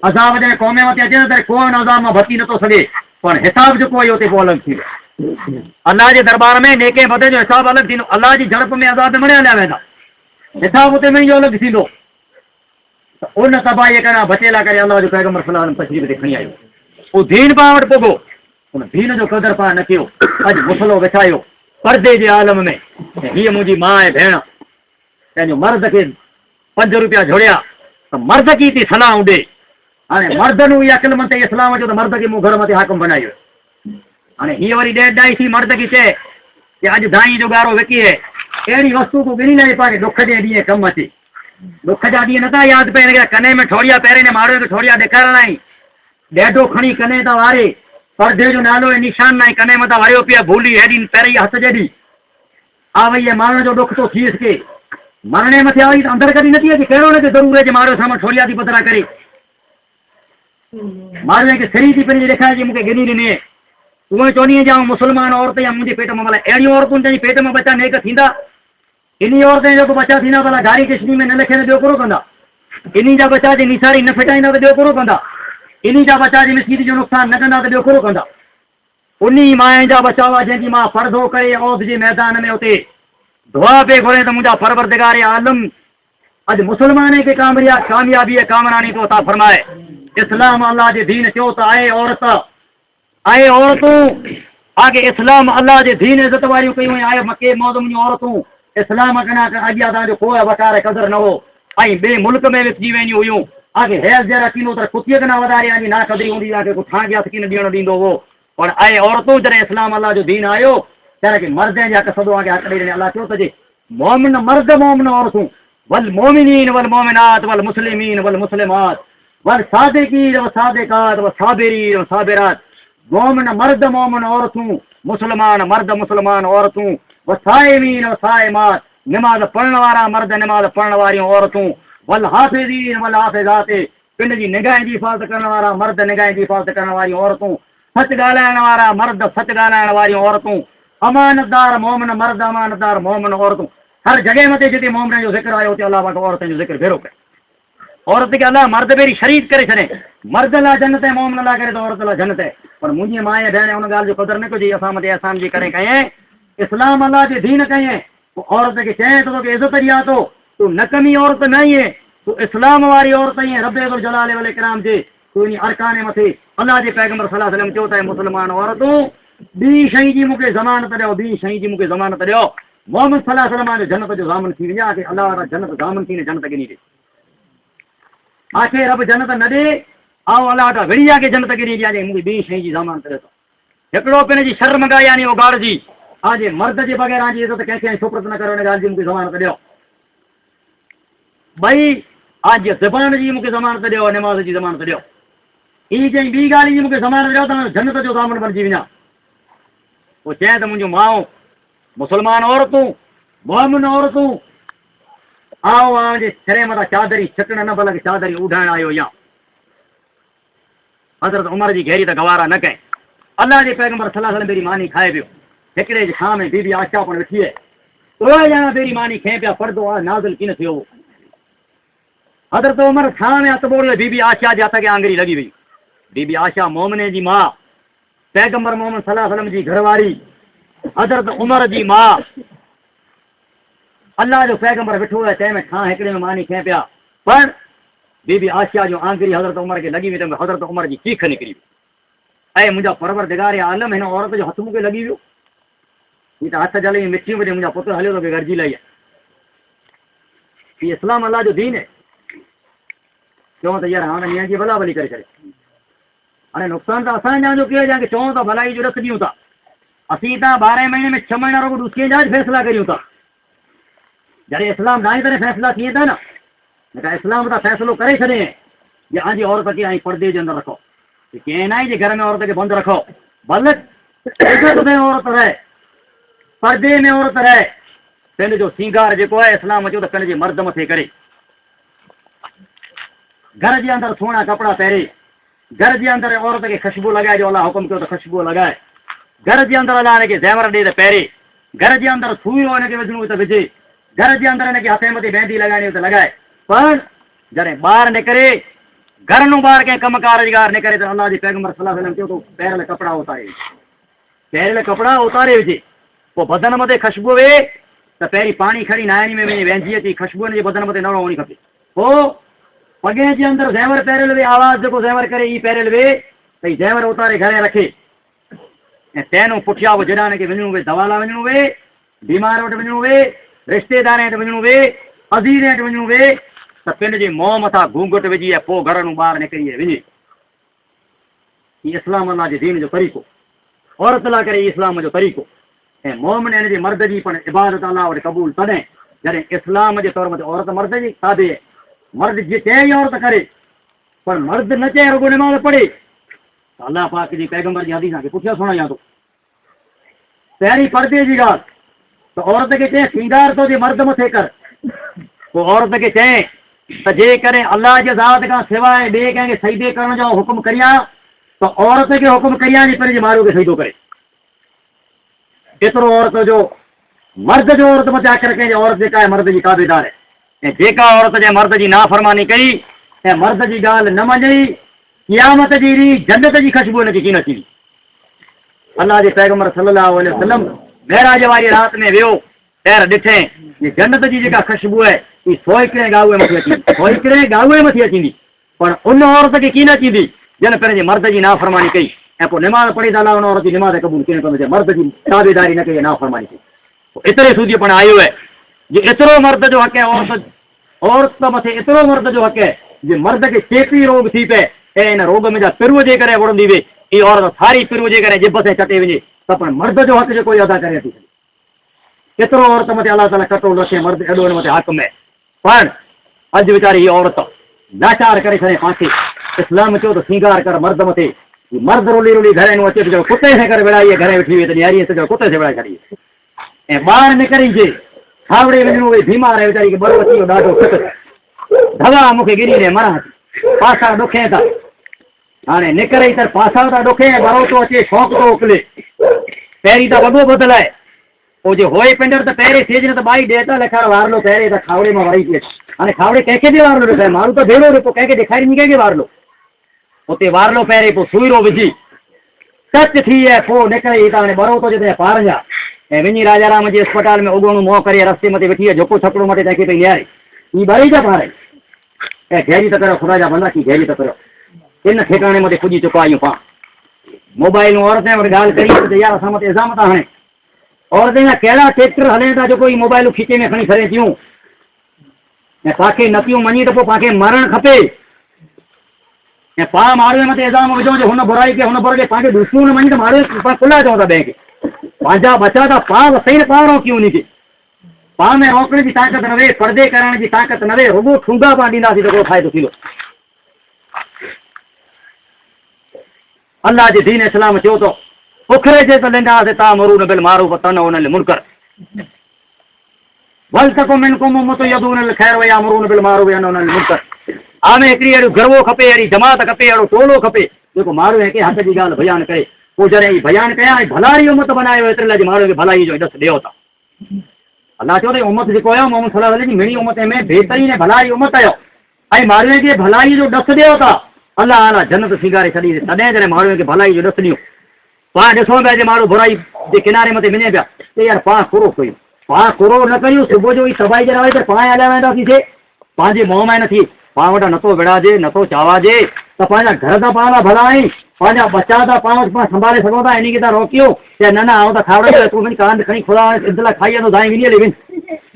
अज़ाब जॾहिं क़ौम मथे अचे न त कोई अज़ाब मां बची नथो सघे पर हिसाब जेको आहे उते पोइ अलॻि थी वियो अल्लाह जे दरबार में नेके बदे जो हिसाब अलॻि थींदो अल्लाह जी झड़प में अज़ाब में हलिया वेंदा हिसाब उते मिणी जो अलॻि थींदो त उन तबाही खां बचेला करे अल्लाह जो पैगम्बर सल्लल्लाहु अलैहि वसल्लम तशरीफ़ ते खणी आयो उहो दीन पाण वटि पुॻो उन दीन जो क़दुरु पाण न कयो अॼु मुसलो विछायो पर्दे जे आलम में हीअ मुंहिंजी माउ ऐं भेण पंहिंजो मर्द खे 5 रुपया जोड़िया त मर्द की थी सलाह ॾे हाणे मर्दनि इहा अक़लमंद इस्लाम जो त मर्द खे मूं घर मथे हाकम बनायो हाणे हीअ वरी ॾेढ ॾाई थी मर्द की चए कि अॼु दाई जो ॻारो विकी है अहिड़ी वस्तु तूं गिनी न पाए दुख जे ॾींहुं कमु अचे दुख जा ॾींहं नथा यादि पए हिन कने में ठोड़िया पहिरें ने माण्हू खे ठोड़िया ॾेखारणा ई ॾेढो खणी कने था वारे पर्दे जो नालो ऐं निशान न कने मथां वरियो पिया भूली हेॾी पहिरीं हथ जॾी आ वई माण्हू जो दुख थो थी सघे मरणे मथे आई त अंदरि कॾहिं नथी अचे कहिड़ो न ज़रूर आहे माण्हू साम्हूं ठोड़िया थी पतरा करे माण्हू खे सिरी थी पंहिंजी ॾेखारे मूंखे गिनी ॾिनी तूं चवंदी जा मुस्लमान औरत या मुंहिंजे पेट में भला अहिड़ियूं औरतूं जंहिंजे पेट में बच्चा नेक थींदा इन औरतें जेको बच्चा थींदा भला गाड़ी किशनी में न लिखे त ॿियो कहिड़ो कंदा इन जा बच्चा जी निसारी न फिटाईंदा त ॿियो कहिड़ो कंदा इन जा बच्चा जी मिसीद जो नुक़सान न कंदा त ॿियो कहिड़ो कंदा उन माए जा बच्चा हुआ जंहिंजी मां परदो करे औद जे मैदान में उते दुआ पे घुरे त मुंहिंजा परवरदिगार आलम अॼु मुस्लमान खे कामयाबी कामरानी तो अता फरमाए इस्लाम अल्लाह जे दीन चयो त आहे औरतूं आगे इस्लाम अल्लाह जे दीन इज़त वारियूं कयूं आहे मके मौज मुंहिंजूं औरतूं इस्लाम कना अॻियां तव्हांजो कोई वकार क़दुरु न हो ऐं ॿिए मुल्क में विकिजी वेंदियूं हुयूं आगे हैज़ जहिड़ा कीनो त कुतीअ खे न वधारे आजी ना क़दरी हूंदी आहे को ठां खे हथ कीन ॾियणो ॾींदो हो पर आहे औरतूं जॾहिं इस्लाम अल्लाह जो दीन आयो ત્યારે કે મર્દ જે હક સદો આગે હક દઈને અલ્લાહ કહ્યો તો જે મોમિન મર્દ મોમિન औरतूं वल मोमिनीन वल मोमिनात वल मुस्लिमीन वल मुस्लिमात वल सादिकीन व सादिकात व साबिरीन व साबिरात मोमिन मर्द मोमिन औरतूं मुसलमान मर्द मुसलमान औरतूं व साइमीन व साइमात नमाज पढ़ने वारा मर्द नमाज पढ़ने वारियूं औरतूं वल हाफिज़ीन वल हाफिज़ात पिंड जी निगाह जी हिफ़ाज़त करण वारा मर्द निगाह जी हिफ़ाज़त करण वारियूं औरतूं सच ॻाल्हाइण वारा मर्द सच ॻाल्हाइण वारियूं औरतूं अमानतदार मोमिन मर्द अमानतदार मोमिन औरतूं हर जगह मते जिते मोमिन जो ज़िक्र आयो उते अल्लाह वटि औरतुनि जो ज़िक्र भेरो करे औरत खे अल्लाह मर्द पहिरीं शरीक करे छॾे मर्द लाइ जन्नत है मोमिन लाइ करे त औरत लाइ जन्नत है पर मुंहिंजी माए भेण उन ॻाल्हि जो क़दुरु न कजे असां मथे अहसान जी करे कयईं इस्लाम अल्लाह जे दीन कयईं औरत खे चए तो तोखे इज़त ॾियां थो तूं नकमी औरत न आहीं तूं इस्लाम वारी औरत आहीं रब जो जलाल वल इकराम जे तूं इन अरकाने मथे अल्लाह जे पैगम्बर सल्लल्लाहु अलैहि वसल्लम चयो त मुस्लमान औरतूं ॿी शइ जी मूंखे ज़मानत ॾियो ॿी शइ जी मूंखे ज़मानत ॾियो मोहम्मद सल्लल्लाहु अलैहि वसल्लम जो जन्नत जो ज़ामन थी वञा कि अल्लाह वारा जन्नत ज़ामन थी जन्नत गिनी ॾे आख़िर रब जन्नत न ॾे आओ अल्लाह वटां विड़िया खे जन्नत गिनी ॾियां मूंखे ॿी शइ जी ज़मानत ॾियो हिकिड़ो पिण जी शर्म गा यानी उगाड़ जी आज मर्द जे बग़ैर जी इज़त कंहिंखे छोकिरत न करो हिन ॻाल्हि जी मूंखे ज़मानत ॾियो ॿई आज ज़बान जी मूंखे ज़मानत ॾियो नमाज़ जी ज़मानत ॾियो ई चई ॿी ॻाल्हि जी मूंखे ज़मानत ॾियो त जन्नत जो ज़ामन बणिजी वञा वो चए तो मुझे माओ मुसलमान औरतूं मोमिन औरतूं आओ जे सिरे मथां चादरी छिकण न बल्कि चादरी उडाइण आयो या हज़रत उमर जी गहरी त गवारा न कई अल्लाह जे पैगम्बर सल्लल्लाहु अलैहि वसल्लम बेरी मानी खाए पियो हिकिड़े जे छां में बीबी आशा पण वेठी है टे ॼणा बेरी मानी खे पिया पर्दो आहे नाज़िल कीन थियो हज़रत उमर छां में हथ बोड़े बीबी आशा जे हथ खे आंगरी लॻी वई बीबी आशा मोमिने जी मां पैगम्बर मोहम्मद सल्लल्लाहु अलैहि वसल्लम जी घरवारी हज़रत उमर जी मां अल्लाह जो पैगम्बर वेठो है तंहिं में खां हिकिड़े में मानी खे पिया पर बीबी आशिया जो आंगरी हज़रत उमर खे लॻी वई त हज़रत उमर जी चीख निकिरी ऐं मुंहिंजा परवरदिगार आलम हिन औरत जो हथ मूंखे लॻी वियो ये तो हाथ जले मिट्टी में मुझा पुत्र हलियो तो गरजी लाई ये इस्लाम अल्लाह जो दीन है क्यों तो यार हाँ मियाँ जी भला भली करे करे अरे नुकसान तो असां जो किया जाके चौं तो भलाई जो रख दियूं था असीं था 12 महीने में 6 महीना रोग उसके जा फैसला करियूं था जरे इस्लाम दाई तरह फैसला किए था ना इस्लाम का फैसलो करे छॾे ये आजी औरत खे आई पर्दे जे अंदर रखो कंहिं ना जे घर में औरत खे बंद रखो भले में औरत रहे पर्दे में औरत रहे पंहिंजो जो सींगार जेको आहे इस्लाम चयो त पंहिंजे मर्द मथे करे घर जे अंदर सोना कपड़ा पहिरे घर जे अंदर औरत खे खुशबू लगाए जो अल्लाह हुकुम कयो त खुशबू लगाए घर जे अंदर अल्लाह हिनखे ज़ेवर ॾे त पहिरे घर जे अंदर सुईरो हिनखे विझणो त विझे घर जे अंदर हिनखे हथे मथे मेहंदी लगाइणी त लगाए पर जॾहिं ॿार निकिरे घर नो ॿार कंहिं कम कारजगार निकिरे त अल्लाह जे पैगंबर सल्लल्लाहु अलैहि वसल्लम चयो त पहिरियल कपिड़ा उतारे पहिरियल कपिड़ा उतारे विझे पोइ बदन मथे खुशबू वे त पहिरीं पाणी खणी नायणी में वञी वेंझी अची खुशबू हिनजे बदन मथे न हुअणी खपे पोइ पॻे जे अंदरि ज़ेवर पहिरियल वे आवाज़ जेको ज़ेवर करे ई पहिरियल वे त ई ज़ेवर उतारे घरे रखे ऐं तंहिं पुठियां बि जॾहिं हिनखे वञिणो वे दवा लाइ वञिणो वे बीमार वटि वञिणो वे रिश्तेदार वटि वञिणो वे अज़ीज़ वटि वञिणो वे त पंहिंजे मुंहं मथां घूंघट विझी ऐं पोइ घर नूं ॿाहिरि निकिरी वञे हीउ इस्लाम अल्लाह जे दीन जो तरीक़ो औरत लाइ करे इस्लाम जो तरीक़ो ऐं मोमिन हिन जे मर्द जी पण इबादत अल्लाह वटि क़बूल तॾहिं जॾहिं इस्लाम जे तौर ते औरत मर्द जी ताबे मर्द जी चए औरत करे पर मर्द न चए रुगो नमाज़ पढ़े अल्लाह पाक जी पैगंबर जी हदीसां खे पुठियां सुणायां थो पहिरीं पर्दे जी ॻाल्हि त औरत खे चए सींगार तो जे मर्द मथे कर पोइ औरत खे चए त जेकॾहिं अल्लाह जे ज़ात खां सवाइ ॿिए कंहिंखे सजदे करण जो हुकुम करियां त औरत खे हुकुम करियां जी पंहिंजे माण्हू खे सजदो करे एतिरो औरत जो मर्द जो औरत मथे आख़िर कंहिंजे औरत जेका आहे मर्द जी ताबेदार आहे ऐं जेका औरत जे मर्द जी नाफ़रमानी कई ऐं मर्द जी ॻाल्हि न मञी क़यामत जी ॾींहुं जन्नत जी खुशबू हिनजी कीन थींदी अल्लाह जे पैगंबर सल्लल्लाहु अलैहि वसल्लम मेराज वारी राति में वियो ॿाहिरि ॾिठे ये जन्नत जी जेका खुशबू आहे ही 100 गाऊं मथे अची 100 गाऊं मथे अचींदी पर उन औरत खे कीन थींदी जन पंहिंजे मर्द जी नाफ़रमानी कई ऐं पोइ निमाज़ पढ़ी त अल्लाह उन औरत जी निमाज़ क़बूल कीन कंदो मर्द जी ताबेदारी न कई नाफ़रमानी कई एतिरे सूदी पण आयो आहे जे एतिरो मर्द जो हक़ आहे औरत मथे एतिरो मर्द जो हक़ आहे जे मर्द खे चेपी रोग थी पए ऐं इन रोग में जा पिरव जे करे वणंदी वे ही औरत सारी पिरव जे करे जिब से चटे वञे त पण मर्द जो हक़ जेको अदा करे थी सघे एतिरो औरत मथे अल्लाह ताला कटो रखे मर्द एॾो हिन मथे हक़ में पण अॼु वीचारी हीअ औरत लाचार करे छॾे पासे इस्लाम चयो त सींगार कर मर्द मथे मर्द रोली रोली घर में अचे तो कुत्ते से कर विड़ाई घर वेठी हुई तो न्यारी से कुत्ते से विड़ाई छड़ी ऐं ॿार निकिरी जे खावड़े वञिणो भई बीमार आहे वीचारी खे बरो अची वियो ॾाढो सख़्तु दवा मूंखे गिरी ॾे मरां पासा ॾुखे था हाणे निकिरे त पासा था ॾुखे ऐं बरो थो अचे शौक़ थो उकले पहिरीं त वॻो बदिलाए पोइ जे होए पिंडर त पहिरें सेज न त ॿाई ॾे त लेखार वारलो पहिरें त खावड़े मां वरी थी अचे हाणे खावड़े कंहिंखे बि वारलो ॾेखारे माण्हू त भेड़ो ॾिठो कंहिंखे ॾेखारींदी कंहिंखे वारलो उते वारलो पहिरें पोइ सुईरो विझी टच थी ऐं पोइ निकिरे त हाणे बरो थो अचे पार जा ऐं वञी राजा राम जे अस्पताल में उगोणो मोह करे रस्ते मथे वेठी आहे झोको छकड़ो मथे तंहिंखे पई निहारे ही ॿारई था पारे ऐं घेरी त करियो ख़ुदा जा बंदा की घेरी त करियो इन ठिकाणे मथे पुॼी चुका आहियूं पाण मोबाइलूं औरतें वटि ॻाल्हि करी त यार असां मथे इल्ज़ाम था हणे औरतें जा कहिड़ा ट्रैक्टर हलनि था जेको ई मोबाइलूं खीचे में खणी खणे थियूं ऐं पाखे न थियूं मञी त पोइ पाखे मरणु खपे ऐं पाण माण्हू जे मथे इल्ज़ाम विझूं जो हुन बुराई खे हुन बुराई खे पंहिंखे दुश्मन न मञी त माण्हू पाण कुला चऊं था ॿिए खे पंहिंजा बचा था पाण सही न पाण रोकियूं उन खे पाण में रोकण जी ताक़त न वे पर्दे करण जी ताक़त न वे रुगो ठूंगा पाण ॾींदासीं त को फ़ाइदो थींदो अल्लाह जे दीन इस्लाम चयो थो उखरे जे त ॾींदासीं तव्हां मरू न बिल मारू तन उन मुनकर वल तको मिनकुम उम्मतुन यदून बिल खैर व यामुरून बिल मारूफ व यनहून अनिल मुनकर आमे हिकिड़ी अहिड़ो गर्वो खपे अहिड़ी जमात खपे अहिड़ो टोलो खपे जेको माण्हू कंहिं हक़ जी ॻाल्हि बयानु करे पोइ जॾहिं ही बयानु कयां ऐं भलाई उम्मत बनाए वियो एतिरे लाइ माण्हू खे भलाई जो ॾस ॾियो था अल्लाह चयो त उम्मत जेको आयो मोहम्मद सल्लल्लाहु अलैहि वसल्लम जी मिणी उम्मत में बहितरीन ऐं भलाई उम्मत आयो ऐं माण्हूअ खे भलाई जो ॾस ॾियो था अल्लाह अला जन्नत सिंगारे छॾी तॾहिं जॾहिं माण्हूअ खे भलाई जो ॾस ॾियो पाण ॾिसो पिया जे माण्हू बुराई जे किनारे मथे वञे पिया त यार पाण कुरो कयूं पाण कुरो न कयूं सुबुह जो ई सभाई जे रहे त पाण हलिया वेंदासीं पंहिंजे मुंहं में न थी पाण वटां नथो विड़ाजे नथो चावाजे तो पंहिंजा घर था पाण भला आहीं, पंहिंजा बचा था पाण संभाले सघूं था, इन खे था रोकियो या न न आऊं त खावड़े तूं वञी कांध खणी खुदा इज़त खाई वेंदो दाई विनी हली वञ।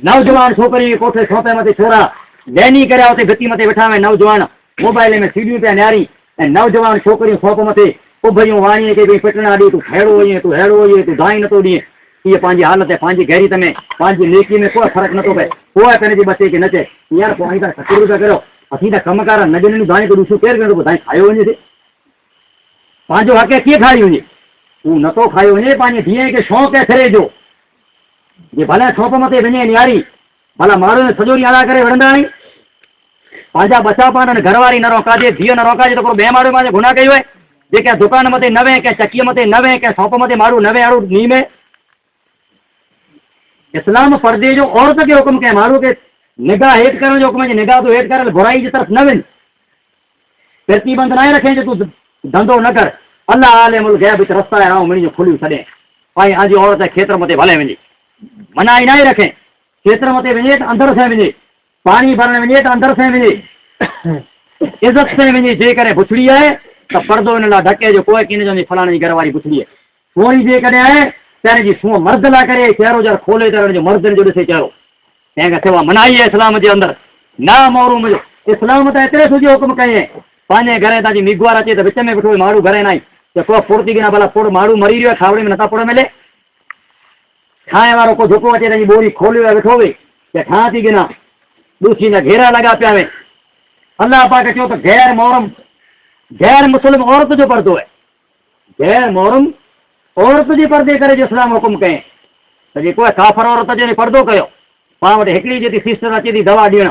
नौजवान छोकिरी कोठे छोपे मथे छोरा लैनी करे उते भिती मथे वेठा आहिनि, नौजवान मोबाइल में सीडियूं पिया न्यारी ऐं नौजवान छोकिरियूं छोप मथे उभरियूं वाणीअ खे भई पिटणा ॾे, तूं हेड़ो वञे तूं हेड़ो वञे तूं दाई नथो ॾिए। इहे पंहिंजी हालत आहे, पंहिंजी गैरियत में पंहिंजी नेकी में कोई फ़र्क़ु नथो पए। पोइ पंहिंजे बचे खे न चए यार पोइ असीं त सतरूं था करियो, असीं त कमकार न ॾिनूं दाई को ॾिसूं केरु कंदो दाई खायो वञे, पंहिंजो हक़ कीअं खाई वञे, तूं नथो खायो वञे। पंहिंजे धीअ खे शौक़ु आहे थिरे जो, जे भले छोप मथे वञे न्यारी भला माण्हू सॼो ॾींहुं हला करे विढ़ंदा आहिनि, पंहिंजा बचा पाण घरवारी न रोकाजे, धीअ न रोकाजे त ॿिए माण्हू पंहिंजे गुनाह कयो आहे। जेके दुकान मथे न वेह, कंहिं चकीअ मथे न वेह, कंहिं शॉप मथे माण्हू न वेह अहिड़ो नींहं में। इस्लाम पर्दे जो औरत खे हुकुम कयईं, माण्हू खे निगाह हेठि करण जो हुकुम, निगाह तूं हेठि कर, बुराई जी तरफ़ न वञ, प्रतिबंध न रखें जो तूं धंधो न कर। अल्लाह आले मुल्क गैब विच रस्ता आहे मिणी जो खुलियूं छॾे, ऐं अॼु औरत खेत्र मथे भले वञे, मनाई न रखें, खेत्र मथे वञे त अंदरि से वञे, पाणी भरण वञे त अंदरि से वञे, इज़त से वञे। जेकॾहिं बुछड़ी आहे त पर्दो हिन लाइ ढके जो कोई किन जो फलाणे जी घर वारी बुछड़ी आहे, पोइ जेकॾहिं आहे पहिरें जी सूंहं मर्द लाइ करे चहिरो जर खोले करण जो मर्दनि जो ॾिसे चहिरो, तंहिंखां सवाइ मनाई आहे इस्लाम जे अंदरि न मोरूम जो। इस्लाम त एतिरे सूजी हुकुम कयईं, पंहिंजे घर तव्हांजी मिगवार अचे त विच में वेठो माण्हू घरे न आई त को फुड़ थी गिना भला फुड़ माण्हू मरी वियो आहे, खावड़े में नथा फुड़ मिले, खाइण वारो को झुको अचे त बोरी खोलियो आहे वेठो वे या खां थी गिना ॾूसी जा घेरा लॻा पिया वे। अल्लाह पाक चयो त गैर मोहरम गैर मुस्लिम औरत जो पर्दो आहे, गैर मोहरम औरत जे पर्दे करे जो इस्लाम हुकुम कयईं त जेको आहे काफ़र औरत जो पर्दो कयो। पाण वटि हिकिड़ी जेकी सिस्टर अचे थी दवा ॾियणु,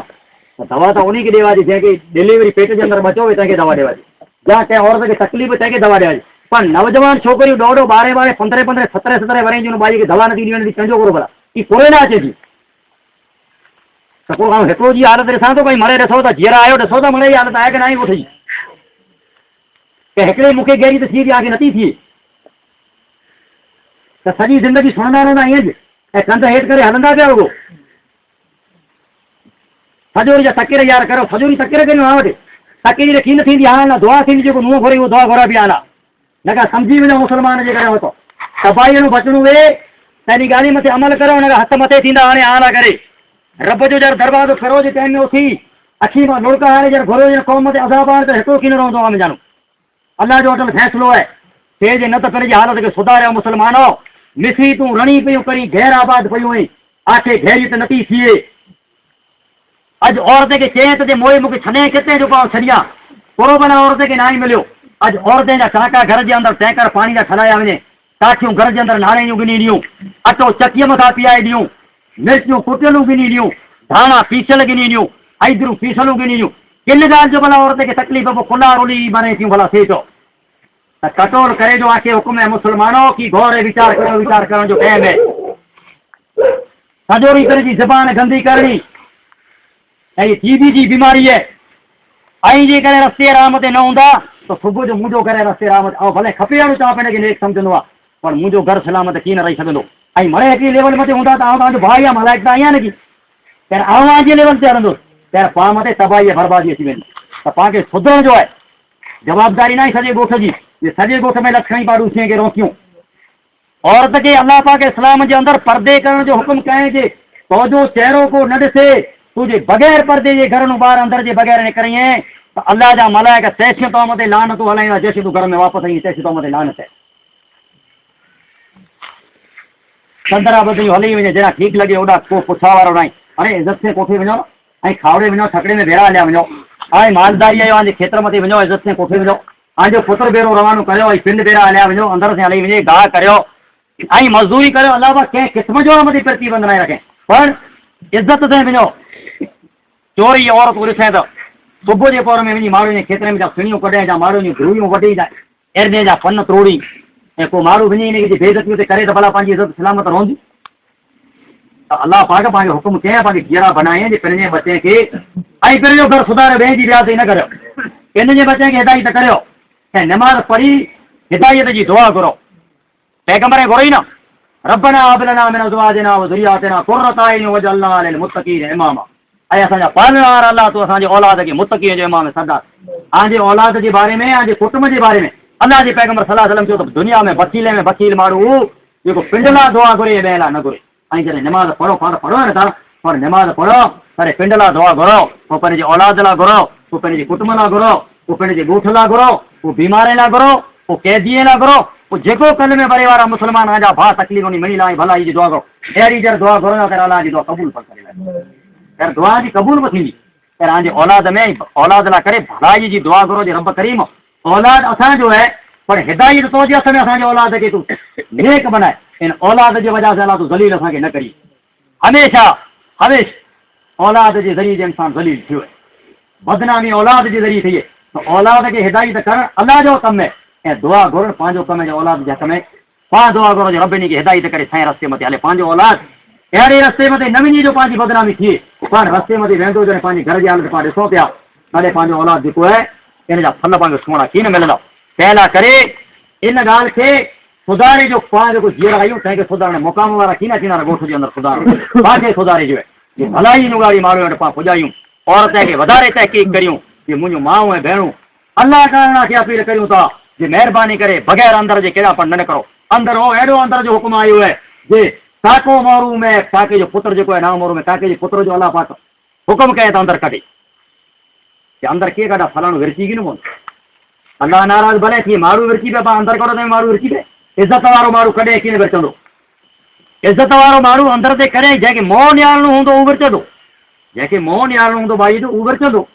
त दवा त उन खे ॾिवाजे जंहिंखे डिलीवरी पेट जे अंदरि बचो हुए तंहिंखे दवा ॾिवाजे, या कंहिं औरत खे तकलीफ़ तंहिंखे दवा ॾिवाजे। पर नौजवान छोकिरियूं ॾोढो 12 15 17 वरे जी बाई खे दवा नथी ॾी वञे, कंहिंजो करो भला की कोरे न अचे थी त पोइ माण्हू हिकिड़ो जी हालत ॾिसां थो, भई मरे ॾिसो त जीअर आयो ॾिसो त मरे जी हालत आहे की न आई उथी, की हिकिड़े मूंखे गहरी त थी थी आगे नथी थिए त सॼी ज़िंदगी सुणंदा रहंदा ईअं ऐं कंध हेठि करे हलंदा पिया रुगो। सॼो ॾींहुं तकिर यार करो, सॼो ॾींहुं तकिर करियूं हा वटि तकिरी रखी न थींदी, हाणे न दुआ थींदी, जेको मुंहुं घुरे उहो दुआ घुरा बि आला न का सम्झी वञो मुस्लमान जे करे वरितो तबाही बचणो वे पंहिंजी ॻाल्हि मथे अमल करो, हुन खां हथ मथे थींदा। हाणे आला करे रब जो जर दरवाज़ो करो जे टाइम में उथी अखी मां लुड़का हाणे जर घुरो जे क़ौम ते अज़ाब आहे त हिकिड़ो कीन रहंदो आहे जानो। अल्लाह जो अटल फ़ैसिलो आहे, थे जे न त पंहिंजी हालत खे सुधारियो मुस्लमानो, मिसी तूं रणी पियूं करी गैर आबाद पियूं आहीं, आखे गैरियत नथी थिए। अॼु औरत खे चए त मोए मूंखे छॾे किथे जो पाण छॾियां, थोरो बना औरत खे न ई मिलियो। अॼु औरतें जा टांका घर जे अंदरि टैंकर पाणी जा ठलाया वञे, काठियूं घर जे अंदरि नाले जूं गिनी ॾियूं, अटो चकीअ मथां पीआए ॾियूं, मिर्चूं कुटियलूं गिनी ॾियूं, धाणा पीसियल गिनी ॾियूं, हैदरूं पीसलूं गिनी ॾियूं। किन ॻाल्हि जो भला औरत खे तकलीफ़ पोइ खुला रुली बने थियूं भला थिए थो त कटोल करे जो आखे हुकुम है मुस्लमानों की गौर विचार करो, विचार करण जो टाइम है। सॼो ॾींहुं करे जी ज़बान गंदी करणी ऐं ये टीबी जी बीमारी है, ऐं जे करे रस्ते राम ते न हूंदा त सुबुह जो मुंहिंजो करे रस्ते राम ते भले खपे हाणे तव्हां पंहिंजे नेक सम्झंदो आहे, पर मुंहिंजो घर सलामत कीअं न रही सघंदो। ऐं मरे हिकिड़ी लेवल मथे हूंदा त आउं तव्हांजो भाउ या मलाइक त आहियां न की पहिरियों आउं आहियां लेवल ते हलंदुसि, पहिरियों पाण मथे तबाही बर्बादी अची वेंदी। त पाण खे सुधरण जो आहे, जवाबदारी न आहे सॼे ॻोठ जी, ये सॼे ॻोठ में लखणी पाड़ूसीअ खे रोकियूं। औरत खे अल्लाह पाक इस्लाम जे अंदरि पर्दे करण जो हुकुम कयईं जे तुंहिंजो चहिरो को न ॾिसे, तुंहिंजे बग़ैर पर्दे जे घर में ॿार अंदरि जे बग़ैर निकिरईं त अल्लाह जा मलाइक तेसियूं तो मथे लानतूं हलाईंदा, जेसिं तूं घर में वापसि आई तेसिं तो मथे लानत आहे। संदरा बदियूं हली वञे, जहिड़ा ठीकु लॻे ओॾा को पुछा वारो न आहे। अरे इज़त से कोठे वञो ऐं खावड़े वञो, छकड़े में भेड़ा हलिया वञो, ऐं मालदारी आयो पंहिंजे खेत्र मथे वञो, इज़त से कोठे वञो, पंहिंजो पुत्र भेरो रवानो करियो, ऐं पिंड भेरा हलिया वञो, अंदरि से हली वञे, गाह करियो ऐं मज़दूरी करियो। अलाह पाक कंहिं क़िस्म जो मथे प्रतिबंध न रखे, पर इज़त से वञो। चोरी औरत ॾिसे त सुबुह जे पौर में वञी माण्हुनि जे खेत्र में जा सुणियूं कढे, जा माण्हुनि जूं धुरियूं वढी, जा एरने जा फन त्रोड़ी, ऐं को माण्हू वञी इन खे बेइज़ती ते करे त भला पंहिंजी इज़त सलामत रहंदी। त अल्लाह पाक पंहिंजो हुकुम कयईं, पंहिंजी धीअरा बनाए जे पंहिंजे बचे खे ऐं पंहिंजो घर सुधारे, ॿिए जी रियाज़ी न करियो, इन जे बचे खे हिदायत करियो ऐं नमाज़ पढ़ी हिदायत जी दुआ करो। पैगंबर घुरई न, रब्बना हब लना मिन अज़वाजिना व ज़ुर्रिय्यतिना क़ुर्रता अय्युन वजअलना लिल मुत्तक़ीन इमामा। ऐं असांजा पालणहार अल्लाह तूं असांजे औलाद खे मुत्तक़ीअ जो इमाम सरदार आजे औलाद के बारे में, आजे कुटुंब के बारे में अल्लाह के पैगंबर सल्लल्लाहु अलैहि वसल्लम चयो त दुनिया में वकील माण्हू जेको पिंडला दुआ घुरे ॿिए न घुरे। ऐं जॾहिं नमाज़ पढ़ो पढ़ो न था, पर नमाज़ पढ़ो पर पिंड लाइ दुआ घुरो, पोइ पंहिंजी औलाद लाइ घुरो, पोइ पंहिंजे कुटुंब लाइ घुरो, पोइ पंहिंजे ॻोठ लाइ घुरो, पोइ बीमार लाइ घुरो, पोइ कैदीअ लाइ घुरो, पोइ जेको कल में भरे वारा मुस्लमान जा भाउ तकलीफ़ हुई मिली लाइ भलाई जी दुआ घुरो। अहिड़ी जर दुआ घुरो कर अलाह जी दुआ क़बूल करे कर दुआ जी क़बूल बि थींदी। पर तव्हांजे औलाद में औलाद लाइ करे भलाई जी दुआ घुरो जे रब करीम औलाद असांजो आहे, पर हिदायत तो जे हथ में असांजे औलाद खे तूं नेक बनाए। इन औलाद जी वजह से अलाह तूं ज़लील असांखे न करी। हमेशा औलाद जे ज़रिए जे इंसान ज़लील थियो आहे, बदनामी औलाद जे ज़रिए थिए त औलाद खे हिदायत करणु अलाह जो कमु आहे ऐं दुआ घुरणु पंहिंजो कमु आहे। औलाद जे हथ में पाण दुआ घुरो जो रब इन खे हिदायत करे सही रस्ते मथे हले। पंहिंजो औलाद अहिड़े रस्ते मथे न वञी जो पंहिंजी बदनामी थिए, पाण रस्ते मथे वेंदो जॾहिं पंहिंजी घर जी हालत पाण ॾिसूं पिया, तॾहिं पंहिंजो औलाद जेको आहे इन जा फल पंहिंजो सुहिणा कीअं मिलंदा। तंहिं करे इन ॻाल्हि खे सुधारे जो पाण जेको जीअर आहियूं तंहिंखे सुधारण मुक़ाम वारा कीअं थींदा ॻोठ जे अंदरि सुधार पाण सुधारे जो आहे। भलाई जूं ॻाल्हियूं माण्हू वटि पाण पुॼायूं, औरत खे वधारे तहक़ीक़ करियूं कि मुंहिंजूं माऊं ऐं भेणूं अलाह ताला खे अपील करियूं था जे महिरबानी करे बग़ैर अंदर जे कहिड़ा पण न निकिरो। अंदर हो अहिड़ो अंदर जो हुकुम आयो आहे जे काको मारू में काके जो पुत्र जेको आहे ना मारू में काके जे पुत्र जो अलाह पाक हुकुम कए त अंदर कढे। अंदर कीअं कढा फलाणो विरची की न पवंदो, अल्लाह नाराज़ भले थिए मारू विरची पिया, अंदर कढो त मारू विरची पए। इज़त वारो माण्हू कॾहिं कीअं विरचंदो, इज़त वारो माण्हू अंदर ते करे जंहिंखे मोह निहारणो हूंदो उहो विरचंदो, जंहिंखे मोह निहारणो हूंदो भाई जो उहो विरचंदो।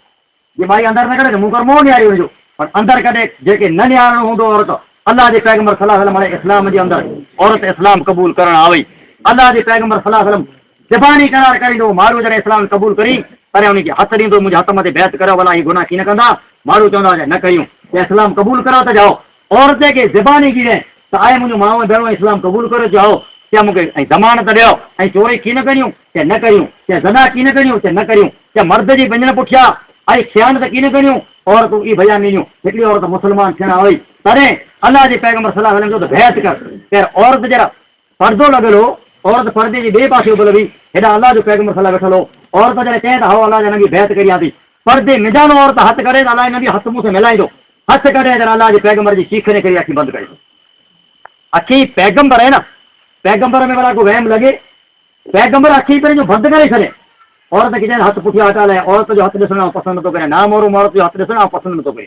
जे भाई अंदर न करे मूं कर मोह निहारी वञो, पर अंदर कॾहिं जेके न निहारणो हूंदो औरत अल्लाह जे पैगंबर सल्लल्लाहु अलैहि वसल्लम इस्लाम जे अंदर औरत इस्लाम क़बूल करणु आई। अल्लाह जे पैगंबर सल्लल्लाहु अलैहि वसल्लम ज़बानी करार करींदो, माण्हू जॾहिं इस्लाम क़बूल करी पर उनखे हथ ॾींदो, मुंहिंजे हथ मथे बैत करियो भला हीअ गुनाह कीअं न कंदा। माण्हू चवंदा न कयूं, इस्लाम क़बूल करो त जाओ। औरत खे ज़बानी गिरे त आहे मुंहिंजो माण्हू भेणो इस्लाम क़बूल करे जाओ, क्या मूंखे ऐं ज़मानत ॾियो ऐं चोरी कीअं न करियूं क्या न करियूं, क्या ज़ना कीअं न करियूं क्या न करियूं, क्या मर्द जी वञण पुठियां ऐं ख़यानत कीअं न करियूं। औरतूं ई बयान ॾिनियूं, हिकिड़ी औरत मुस्लमान थियण हुई तॾहिं अल्लाह जे पैगंबर सल्लल्लाहु अलैहि वसल्लम जो बैत कर औरत जरा पर्दो लॻल हो, औरत पर्दे जे ॿिए पासे उभल हुई, हेॾा अल्लाह जो पैगंबर सल्लल्लाहु वेठल हो। औरत जॾहिं चए त हो अल्लाह जे नबी बैत करी थी, पर्दे मिजानो औरत हथ करे त अल्लाह नबी हथ मुंहुं से मिलाईंदो, हथ कढे त अल्लाह जे पैगंबर जी चीख ने करे अखी बंदि करे। अखी पैगंबर है न, पैगंबर में भला को वहम लगे, पैगंबर अखी पर जो बंदि करे छॾे। औरत खे चए हथ पुठियां हटा लाइ औरत जो हथ ॾिसण पसंदि नथो करे, ना मोरू औरत जो हथ ॾिसण पसंदि नथो करे,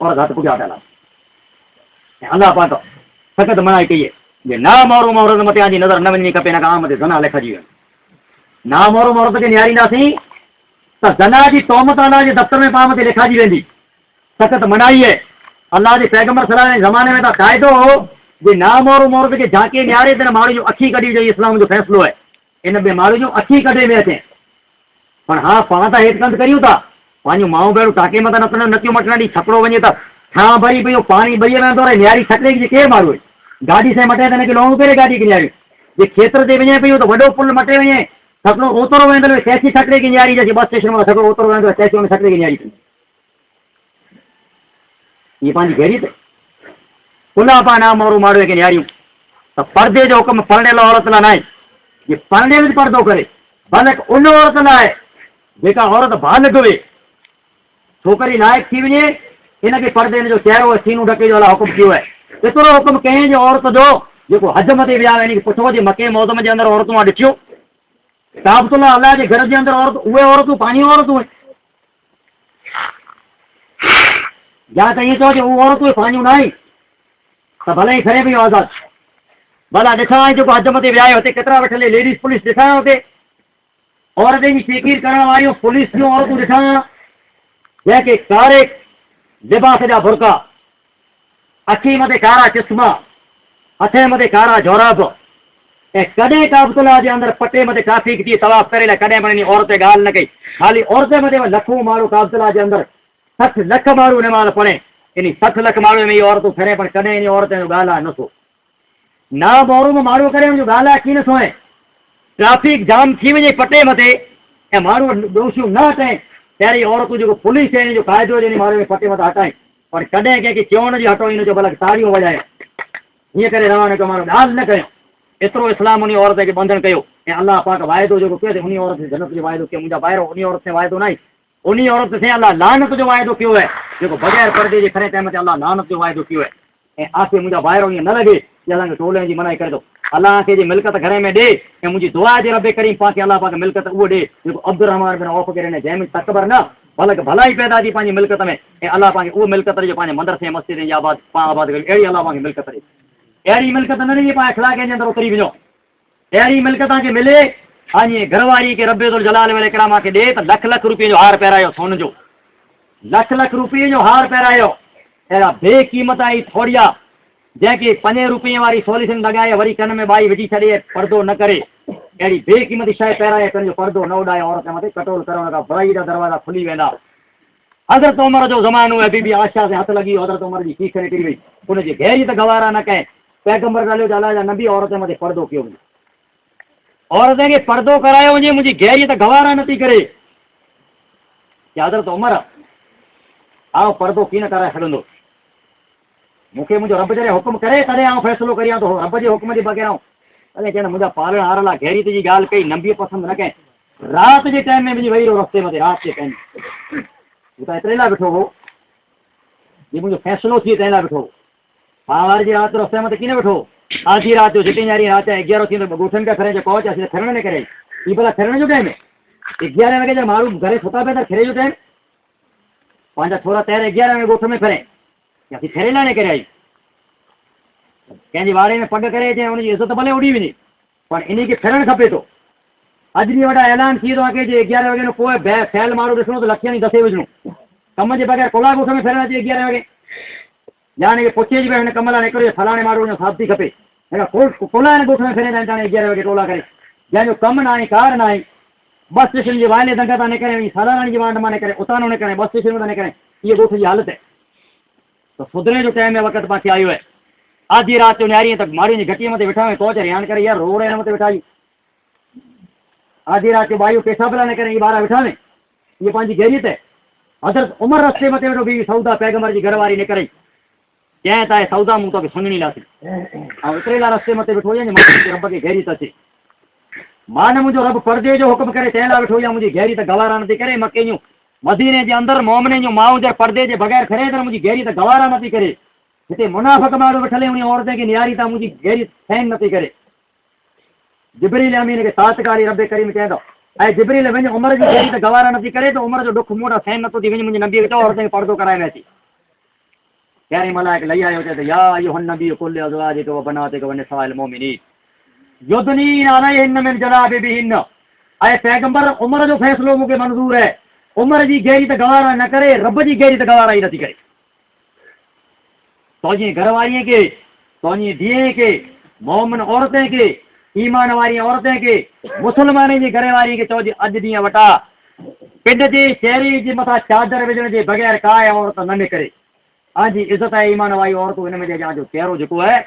औरत हथ पुठियां हटा लाइ। अल्लाह पाक सख़्त मनाई कई है जे ना मोरू औरत मथे जी नज़र न वञणी खपे, न खां मथे ज़ना लिखजी वञे। ना मोरू औरत खे निहारींदासीं त ज़ना जी तोहमत अल्लाह जे दफ़्तर में पाण मथे लिखाजी वेंदी, सख़्त मनाई है। अल्लाह जे पैगंबर सल्लल्लाहु अलैहि ज़माने में त क़ाइदो हो जे नामोरू औरत खे झांके निहारे त माण्हू जो अखी कढी वई, इस्लाम जो फ़ैसिलो आहे इन में माण्हू जो अखी कढे में अचे। पर हा पाण त हेठि कंद करियूं था, पंहिंजूं माऊं भेणूं टाके मथां नथियूं मटण ॾी, छकिरो वञे त छा भरी पियो पाणी ॿई रहंदो रहे, निहारी छकिरे खे केरु माण्हू आहे। गाॾी सां मटे त हिनखे लहणो पए गाॾी खे निहारी, जे खेत्र ते वञे पियो त वॾो पुल मटे वञे, छकिरो ओतिरो वेंदो कैसी छकिरे खे निहारी, जैसे बस स्टेशन में छकिरो ओतिरो वेंदो कैसी में छकिरे खे निहारी पई। ये पंहिंजी गैरियत है। खुला पा ना मोरू माण्हू खे निहारियूं त पर्दे जो हुकुम पढ़ियल औरत लाइ न आहे, जे पढ़ियल बि पर्दो करे, भले उन औरत लाइ जेका औरत बालिग हुए, छोकिरी लाइक़ थी वञे, हिनखे पर्दे जो चहिरो सीनू ढके जो अलाह हुकुम कयो आहे। एतिरो हुकुम कयईं जे औरत जो जेको हज मथे विया हिनखे पुछो जे मके मौसम जे अंदरि औरतूं ॾिठियूं, काबतुल्लाह अल्लाह जे घर जे अंदरि औरत उहे औरतूं पंहिंजियूं औरतूं या त ईअं चओ जे उहे औरतूं पंहिंजियूं न आहिनि त भले ई खणे पई आज़ादु। भला ॾिसां जेको हज मथे विया हुते केतिरा वेठल लेडीज़ पुलिस ॾिसां हुते औरतुनि जी चेकीर करण वारियूं पुलिस जूं औरतूं ॾिसां, जंहिंखे कारे लिबास जा बुरका, अखी मथे कारा चश्मा, हथे मथे कारा जोराब, ऐं कॾहिं काबतुल्लाह जे अंदरि पटे मथे काफ़ी थी तवाफ़ करे लाइ कॾहिं पण औरत ॻाल्हि न कई। ख़ाली औरत मथे लखूं माण्हू काबतुल्लाह जे अंदरि 60 लख माण्हू नमाज़ पढ़े, इन 60 लख माण्हू में इहे औरतूं फिरे, पर कॾहिं इन औरत जो ॻाल्हि नथो ना मोरू में माण्हू करे मुंहिंजो ॻाल्हि आहे कीअं नथो आहे। ट्रैफिक जाम थी वञे पटे मथे ऐं माण्हू दोषियूं न हटाए, पहिरीं औरतूं जेको पुलिस आहे इन जो क़ाइदो जे माण्हू में पटे मथां हटाए, पर कॾहिं कंहिंखे चवण जी हटो इन जो भला ताड़ियूं वॼाए, हीअं करे रवानो कयो माण्हू ॻाल्हि न कयो। एतिरो इस्लाम उन औरत खे बंधन कयो ऐं अलाह पाक वाइदो जेको कयो उन औरत खे जन्नत जो वाइदो कयो, मुंहिंजा ॿाहिरि उन औरत से वाइदो न आहे उन्हीं औरत से अल्लाह लानत जो वायदो कियो है, जो बगैर पर्दे जे खरे टाइम ते अल्लाह लानत जो वायदो कियो है। ऐं आखे मुंहिंजा ॿाहिरों ईअं न लॻे कि असांखे टोले जी मनाई करे दो। अल्लाह खे जे मिल्कत घर में ॾे ऐं मुंहिंजी दुआ जे रब करीम पाक अल्लाह पाक मिल्कत उहो ॾे जेको अब्दुर रहमान बिन औफ खे ॾिने, जंहिंमें तकबर न बल्कि भलाई पैदा थी पंहिंजी मिल्कत में, ऐं अल्लाह पाक उहो मिल्कत जो पंहिंजे मदरसे मस्जिद जी आबाद आबाद करी, अहिड़ी अल्लाह पाक मिल्कत ॾे। अहिड़ी मिल्कत न ॾिनी पाण इख़लाक़ जे अंदरि उतरी वञो। अहिड़ी मिल्कत तव्हांखे मिले हाणे घरवारी खे रब्बुल जलाल वल इकराम खे ॾे त लख लख रुपये जो हार पहिरायो सोन जो, लख लख रुपये जो हार पहिरायो। अहिड़ा बेक़ीमत आई थोड़िया जंहिंखे 5 रुपये वारी सॉल्यूशन लॻाए वरी कन में बाई विझी छॾे पर्दो न करे, अहिड़ी बेक़ीमती शइ पहिराए पंहिंजो पर्दो न उॾाए औरत मथे कटोल करण खां बुराई जा दरवाज़ा खुली वेंदा। हज़रत उमर जो ज़मानो है, बीबी आशा से हथ लगी, हज़रत उमर जी चीख निकिरी वई, उनजी गहरी त गवारा न कऐं। पैगंबर अल्लाह जा नबी औरत मथे पर्दो कयो वञे, औरत खे पर्दो करायो वञे, मुंहिंजी गहरी त गवारा नथी करे। कि हज़रत उमर आओ पर्दो कीअं न कराए सघंदो, मूंखे मुंहिंजो रब जॾहिं हुकुम करे तॾहिं आउं फ़ैसिलो करियां थो, रब जे हुकुम जे बग़ैर तॾहिं चवंदा मुंहिंजा पालण हार लाइ गहरी जी ॻाल्हि कई, नबीअ पसंदि न कऐं। राति जे टाइम में मुंहिंजी वेही रहो रस्ते मथे, राति जे टाइम हू त एतिरे लाइ बीठो हो जी मुंहिंजो फ़ैसिलो थिए तंहिं लाइ बीठो हो। पाण जी राति रस्ते मथे कीअं वेठो, आधी राति जो जिते न्यारी राति 11 थी ॻोठनि पिया खणे पहुच असीं थिरण न करे, हीअ भला थिरण जो टाइम आहे। 11 वॻे जा माण्हू घरे सुता पिया त थिरे जो टाइम, पंहिंजा थोरा तैर 11 में ॻोठ में खणे असीं थिरे लाइ न करे आई। कंहिंजे वारे में पग करे अचे हुनजी इज़त भले उॾी वञे, पर इन खे थिरणु खपे थो। अॼु ॾींहुं वॾा ऐलान थी थो आहे कि 11 वॻे खां पोइ फैल माण्हू ॾिसणो त लखनि ई दसे विझणो, कम जे बग़ैर कोला ॻोठ में फिरणु अचे 11 वॻे, या हिन खे पुछे जी भई हिन कम लाइ निकिरो फलाणे माण्हू जो साथ थी खपे, कोला हिन ॻोठ में फिरे था हाणे 11 वॻे टोला करे, जंहिंजो कमु न आहे कार न आहे, बस स्टेशन जे वाइले दंग था निकिरे, सालानी जी वांड मां निकिरे, उतां न निकिरे, बस स्टेशन में था निकिरे, इहे ॻोठ जी हालत है। तो सुधरे जो टाइम में वक़्तु पासे आयो है। आधी राति जो न्यारी तक माड़ियुनि जी घटीअ मथे वेठा पहुच रियान करे यार रोड हिन मथे वेठा आहियूं। आधी राति जो बायूं पेशाब लाइ न करे ॿार वेठा आहिनि, इहे पंहिंजी गहरियत है। हज़रत उमर रस्ते मथे वेठो बीवी सौदा पैगंबर जी घरवारी निकिरे, चएं त सौदा मूं तोखे सुञणी लाथी, ऐं एतिरे लाइ रस्ते मथे वेठो हुजे मुंहिंजे रब खे गहरी अचे, मां न मुंहिंजो रब पर्दे जो हुकुम करे तंहिं लाइ वेठो हुजां, मुंहिंजी गहरी त गवारा नथी करे। मके जूं मदीने जे अंदरि मोमिने जूं माऊं जे पर्दे जे बग़ैर फिरे त मुंहिंजी गहरी त गवारा नथी करे। हिते मुनाफ़िक़ माण्हू वेठल उन औरत खे नियारी था, मुंहिंजी गहरी सहन नथी करे। जिब्रील अमीन खे सातकारी रब करीम चवंदो, ऐं जिब्रील वञ उमर जी गहरी त गवारा नथी करे, त उमर जो ॾुख मूं वटां सहन नथो थी वञे, मुंहिंजे नबीअ खे चओ औरत खे पर्दो कराए में अची। प्यारे मलाइक लही आयो, चए त या अय्युहन नबी कुल अज़वाजिक व बनातिक व निसाइल मोमिनीन युदनीन अलैहिन मिन जलाबिबिहिन। ऐं पैगंबर उमर जो फ़ैसिलो मूंखे मंज़ूर है, उमर जी गहरी त गवारा न करे, रब जी गहरी त गवारा ई नथी करे। तुंहिंजी घरवारीअ खे, तुंहिंजी धीअ खे, मोमिन औरतें खे, ईमान वारी औरतें खे, मुस्लमान जी घरवारी खे चओ अॼु ॾींहुं वटा पिंड जी चेहरी जे मथां चादर विझण जे बग़ैर काए औरत न निकिरे। तव्हांजी इज़त आहे ईमान वारी औरतूं हिन में तव्हांजो चहिरो जेको आहे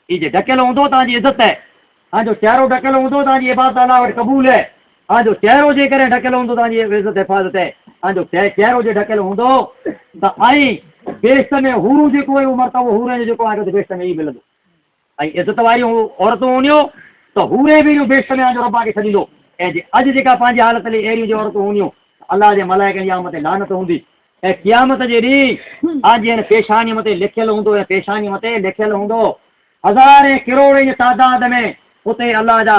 इहे ढकियल हूंदो, तव्हांजी इज़त आहे। तव्हांजो चहिरो ढकियल हूंदो, तव्हांजी इबादत अलाह वटि क़बूल आहे। तव्हांजो चहिरो जे करे ढकियल हूंदो, तव्हांजी इज़त हिफ़ाज़त आहे। तव्हांजो चहिरो जे ढकियल हूंदो त ऐं बेश्त में हूर जेको आहे उहो मर्तबो हूर जो जेको आहे बेश्त में ई मिलंदो। ऐं इज़त वारियूं औरतूं हूंदियूं त हूरे बि बेश्त में जो रब्बा खे छॾींदो। ऐं अॼु जेका पंहिंजी हालत हली अहिड़ियूं जो औरतूं हूंदियूं, अलाह जे मलाइकनि जी मथे लानत हूंदी। ऐं क़यामत जे ॾींहुं आज पेशानी मथे लिखियल हूंदो, ऐं पेशानी मथे लिखियल हूंदो हज़ारे किरोड़े जी तादाद में, उते अलाह जा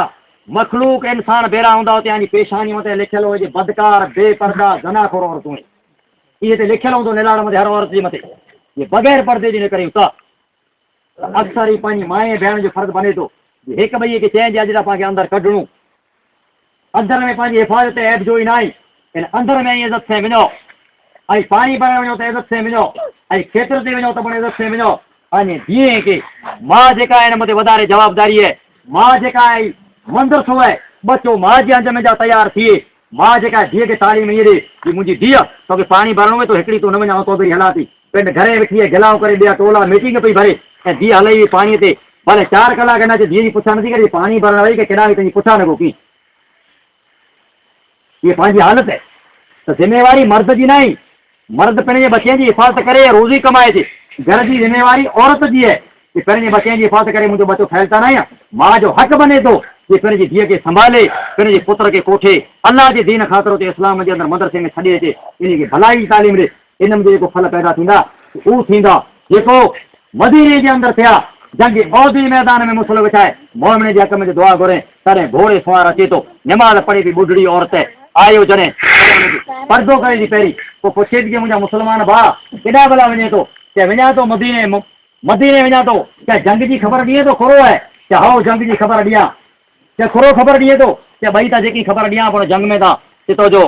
मखलूक इंसान बेरा हूंदा, उते पंहिंजी पेशानी मथे लिखियल हुजे बदकार बेपर्दा ज़नाखोर औरतूं। इहे ते लिखियल हूंदो निलाड़ मथे, हर औरत जे मथे, इहे बग़ैर पर्दे जी निकिरे था। अक्सर ई पंहिंजी माए भेण जो फ़र्ज़ु बने थो, हिक ॿिए खे चइजे अॼु तव्हांखे अंदरि कढणो, अंदर में पंहिंजी हिफ़ाज़त ऐब जो ई न आहे, इन अंदर में इज़त से वञो, ऐं पाणी भरण वञो त इज़त से वञो, ऐं खेत्र ते वञो त पिणु इज़त से वञो। ऐं जीअं की मां जेका आहे हिन मथे वधारे जवाबदारी आहे, मां जेका आहे मंदरु थो आहे बचो मां जे अंज में जा तयारु थिए, मां जेका धीअ खे तालीम ईअं ॾे की मुंहिंजी धीअ तोखे पाणी भरणो में तो हिकिड़ी तूं न वञा तो बि हलां थी, पिंड घरे वेठी आहे गिलाउ करे ॿिया टोला मीटिंग पई भरे, ऐं धीअ हले वई पाणीअ ते, भले 4 कलाक न अचे, धीअ जी पुछा नथी करे, पाणी भरण वई की केॾा वई तुंहिंजी पुछा न को की। इहा पंहिंजी हालत आहे। त ज़िमेवारी मर्द जी न आहे, मर्द पंहिंजे बच्चे जी हिफ़ाज़त करे रोज़ी कमाए थी। घर जी ज़िमेवारी औरत जी आहे कि पंहिंजे बच्चे जी हिफ़ाज़त करे, मुंहिंजो बच्चो फैलता न आहे, मां जो हक़ बने थो ये पंहिंजी धीअ खे संभाले, पंहिंजे पुत्र खे कोठे अल्लाह जे दीन ख़ातिर ते इस्लाम जे अंदरि मदरसे में छॾे अचे, इन खे भलाई तालीम ॾे। इन में जेको फल पैदा थींदा उहे थींदा जेको मदीने जे अंदरि थिया। जंग औदी मैदान में मुसल विछाए मोमिन जे हक़ में दुआ घुरे, तॾहिं घोड़े सुवार अचे थो, नमाज़ पढ़े थी ॿुढड़ी औरत आयो जॾहिं पर्दो करे थी पहिरीं, पोइ पुछे थी मुंहिंजा मुस्लमान भाउ केॾा भला वञे थो? चए वञा थो मदीने वञा थो। चए जंग जी ख़बर ॾिए थो खुरो आहे? चए हाओ जंग जी ख़बर ॾियां। चए खुरो ख़बर ॾिए थो? चए भई त जेकी ख़बर ॾियां पर जंग में था हितो जो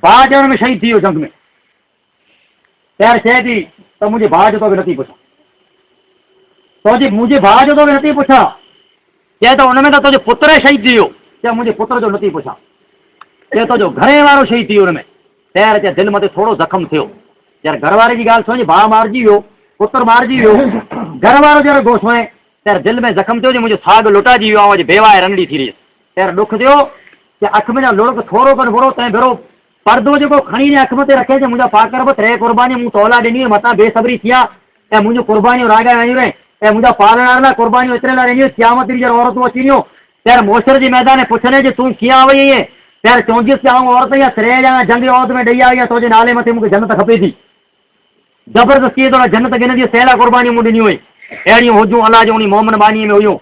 भाउ ॼण में शहीद थी वियो जंग में। ख़ैर चए थी त मुंहिंजे भाउ जो तो बि नथी पुछां, मुंहिंजे भाउ जो तो बि नथी पुछां। चए त हुन में त तुंहिंजो पुत्र शहीद थी वियो। चए मुंहिंजे पुत्र जो नथी पुछां। चए तुंहिंजो घणे वारो शहीद थी वियो हुन में। ख़ैर चए दिलि मथे थोरो ज़ख़्म थियो। यार घर वारे जी ॻाल्हि सुन, भाउ मारिजी वियो, पुत्र मारिजी वियो, घर वारो जहिड़ो गोसो आहे। यार दिलि में ज़ख़्म थियो, मुंहिंजो साग लुटाइजी वियो, अॼु बेवाए रंडी थी रही। यार ॾुख थियो कि अख में लुड़क थोरो कर बुरो तंहिं भेरो पर्दो जेको खणी अख मथे रखे, मुंहिंजा पाकर बि 3 कुर्बानी मूं तौला ॾिनी, मथां बेसब्री थिया ऐं मुंहिंजूं कुर्बानियूं राॻा आयूं रहे ऐं मुंहिंजा पालण लाइ कुर्बानियूं एतिरे लाइ ॾिनियूं, क़यामत जी औरतूं अची वियूं। यार मोशर जे मैदान पुछने जे तूं कीअं वई आहीं? यार चवंदीसि आऊं औरत या सिरे जा जंग औद में ॾेई आई आहे, तुंहिंजे नाले मथे मूंखे जन्नत खपे थी, ज़बरदस्ती थोरा जन्नत गिनंदी, 16 कुर्बानियूं मूं ॾिनियूं हुई, अहिड़ियूं हुजूं अलाह जो उन मोमिन बानीअ में हुयूं।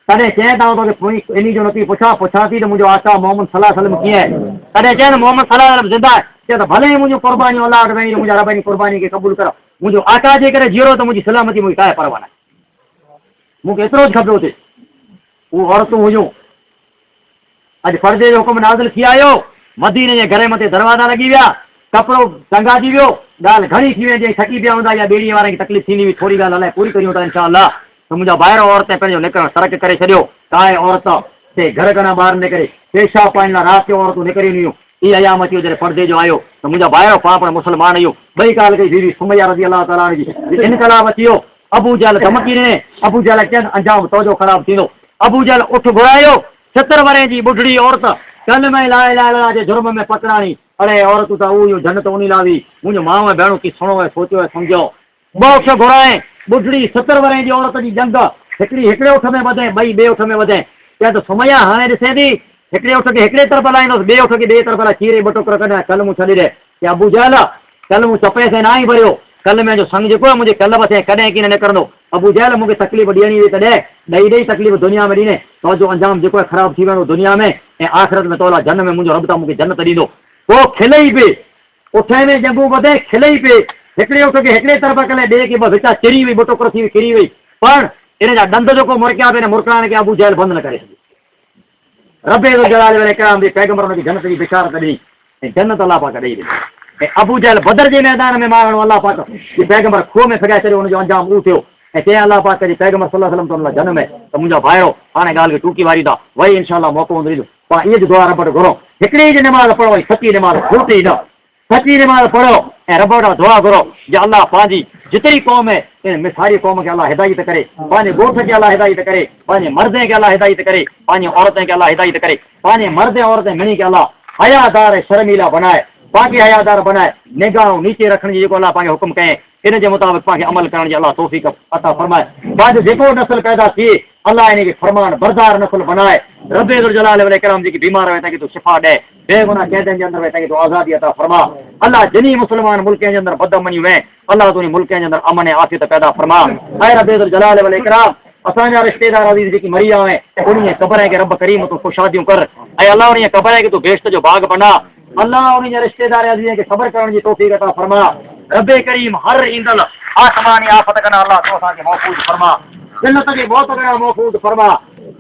तॾहिं चए त तोखे इन जो नथी पुछां थी त मुंहिंजो आका मोहम्मद सल्लल्लाहु अलैहि वसल्लम कीअं आहे? तॾहिं चए न मोहम्मद सल्लल्लाहु अलैहि वसल्लम ज़िंदा आहे। चए त भले मुंहिंजूं कुर्बानियूं अलाह वटि वञी, मुंहिंजा रब जी कुर्बानी खे क़बूल कर, मुंहिंजो आका जे करे जीरो त मुंहिंजी सलामती मुंहिंजी काए परवाह न आहे, मूंखे एतिरो ज खपे हुते। उहे औरतूं हुयूं। अॼु पर्दे जो हुकुम नाज़िल थी आयो, मदीने जे घर मथे दरवाज़ा लॻी विया, कपिड़ो टंगाजी वियो, ॻाल्हि घणी थी वेंदी, थकी पिया हूंदा या ॿेड़ीअ वारनि खे तकलीफ़ थींदी हुई, थोरी ॻाल्हि हलाए पूरी करियूं था इंशाअल्लाह। त मुंहिंजा ॿाहिरि औरत पंहिंजो निकिरणु तर्क करे छॾियो। काए औरत ते घर घणा ॿार निकिरे, पेशाब पाइण लाइ राति जो औरतूं निकिरी हुयूं। इहा अयाम अची जॾहिं पर्दे जो आयो त मुंहिंजा ॿाहिरि पापड़ मुस्लमान हुयूं। ॿई ॻाल्हि कई बीवी सुमैया रज़ी अलाह ताला जी, इनकलाब अची वियो। अबू जहल धमकी ॾिने, अबू जहल चयनि अंजाम तुंहिंजो ख़राबु थींदो। अबू जहल उठ घुरायो, 70 वरे जी ॿुढड़ी औरत कल में ला इलाहा इल्लल्लाह जे जुर्म में पकड़ाणी। अड़े औरतूं त उहो जन्नत उन लावी, मुंहिंजो माउ भेणो की सुणो आहे, सोचियो आहे, सम्झो। ॿ खे घुराए, ॿुढड़ी 70 वरे जी औरत जी जंग, हिकिड़े उठ में वधे, ॿई ॿिए उठ में वधे। चए त सुमैया हाणे ॾिसे थी, हिकिड़े उठ खे हिकिड़े तरफ़ हलाईंदुसि, ॿिए उठ खे ॿिए तरफ़ हलाए, चीरे ॿ टुकर कढाए, कल मूं छॾे ॾे। कि अबू जहल कल मूं चपे से न आई भरियो, कल में जो संग जेको आहे मुंहिंजे कल मथे कॾहिं की न निकिरंदो। अबू जहल मूंखे तकलीफ़ ॾियणी हुई त ॾेई तकलीफ़ दुनिया में ॾिने, तुंहिंजो अंजाम जेको आहे ख़राबु थी वेंदो दुनिया में ऐं आख़िरत में तोला जन में मुंहिंजो रब त मूंखे जन्नत ॾींदो। पोइ खिलई पिए, उठे में जंगू वधे, खिलई पिए, हिकिड़े उठ खे हिकिड़े तरफ़ कले, ॿिए खे ॿ विचा चिरी वई, ॿ टुकर थी किरी वई, पर इन जा ॾंद जेको मुरकिया पिए, मुरकाइण खे अबू जहल बंदि न करे सघे। रबे जो जलाल वरे कराम जे पैगंबर हुनखे जन्नत जी बिशारत ॾिनी ऐं जन्नत अलाह पाक ॾेई ॾिनी। ऐं अबू जहल बदर जे मैदान में मारणो अलाह पाक की पैगंबर खूह में फिगाए छॾियो, हुनजो अंजाम उहो थियो। ऐं चई अलाह पाक जी पैगंबर सल्लल्लाहु अलैहि वसल्लम जनम में त मुंहिंजा भाइरो हाणे ॻाल्हि खे टूकी वारींदा, वरी इंशाअल्लाह मौक़ो हूंदो ॾींदो। पाण इहा दुआ रब वटि घुरो, हिकिड़ी जी नमाज़ पढ़ो, वरी सची नमाज़ खोटी न, सची नमाज़ पढ़ो ऐं रब वटां दुआ घुरो या अलाह पंहिंजी जेतिरी क़ौम आहे इन मिसारी क़ौम खे अलाह हिदायत करे, पंहिंजे ॻोठ खे अलाह हिदायत करे, पंहिंजे मर्दे खे अलाह हिदायत करे, पंहिंजी औरतें खे अलाह हिदायत करे, पंहिंजे मर्द ऐं औरतें मिली खे अलाह हयादार ऐं शर्मीला बनाए, बाक़ी हयादार बनाए, निगाहूं नीचे रखण जी जेको अलाह पंहिंजो हुकुम कयईं इन जे मुताबिक़ पंहिंखे अमल करण जी अलाह तौफ़ीक़ अता फरमाए। पंहिंजो जेको नस्ल पैदा थिए अलाह इन खे फरमान बरदार नस्ल बनाए। रब्बे ज़ुल जलाल वल इकराम जेकी बीमार हुए ताकि तूं शिफ़ा ॾे, बेगुनाह कैदनि जे अंदरि ताकि तूं आज़ादी अता फरमा। अलाह जिनी मुस्लमान मुल्कनि जे अंदरि बदअमनियूं आहिनि अलाह तूं मुल्कनि जे अंदरि अमन ऐं आफ़ियत पैदा फरमा। ऐं रब्बे ज़ुल जलाल वल इकराम असांजा रिश्तेदार अज़ीज़ जेकी मरी विया आहिनि उन्हीअ क़बर खे रब करीम तूं ख़ुशादियूं कर ऐं अलाह उन्हीअ क़बर खे तूं बेश्त जो बाग़ बना। अल्लाह उन्हीअ रिश्तेदार अज़ीज़ खे सब्र करण जी तौफ़ीक़ अता फरमा। रब्बे करीम हर ईंदड़ आसमानी आफ़त खां अल्लाह तूं असांखे महफ़ूज़ फरमा, जन्नत जे मौत खां महफ़ूज़ फरमा,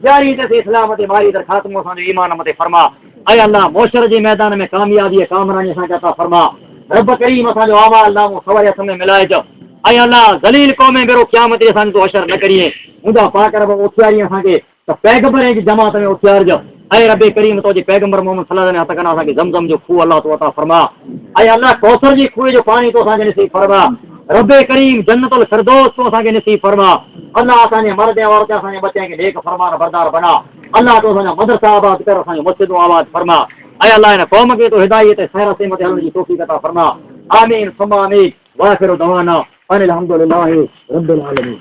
जारी ते इस्लाम ते मारी दर ख़ात्मो असांजो ईमान मथे फरमा। ऐं अल्लाह मोशर जे मैदान में कामयाबी कामरानी असांखे अता फरमा। रब करीम असांजो अमाल नामो सवरे हथ में मिलाइजो ऐं अल्लाह ज़लील क़ौम में बेरो क़यामत ते असांखे तूं हशर न करीं, मुंहिंजा पाक रब उथियारी असांखे त पैगंबर जी जमात में उथियारजो। ऐं रबे करीम तुंहिंजे पैगंबर मोहम्मद सल्लल्लाहु अलैहि वसल्लम असांखे ज़मज़म जो खूह अल्लाह तूं अता फरमा। ऐं अल्लाह कौसर जी खूह जो पाणी तूं असांखे नसीब फरमा। रब्बे करीम जन्नतुल फिरदौस तूं असांखे नसीब फरमा। अल्लाह असांजे मर्द ऐं औरत असांजे बच्चनि खे नेक फरमान बरदार बना। अल्लाह तूं असांजा मदरसा आबाद कर, असांजो मस्जिदूं आबाद फरमा। ऐं अल्लाह हिन क़ौम खे तूं हिदायत ऐं सैर ते हलण जी तौफ़ीक़ अता फरमा। आमीन सुम्मा आमीन। वाखिर दवाना अनिल हम्दुलिल्लाहि रब्बिल आलमीन।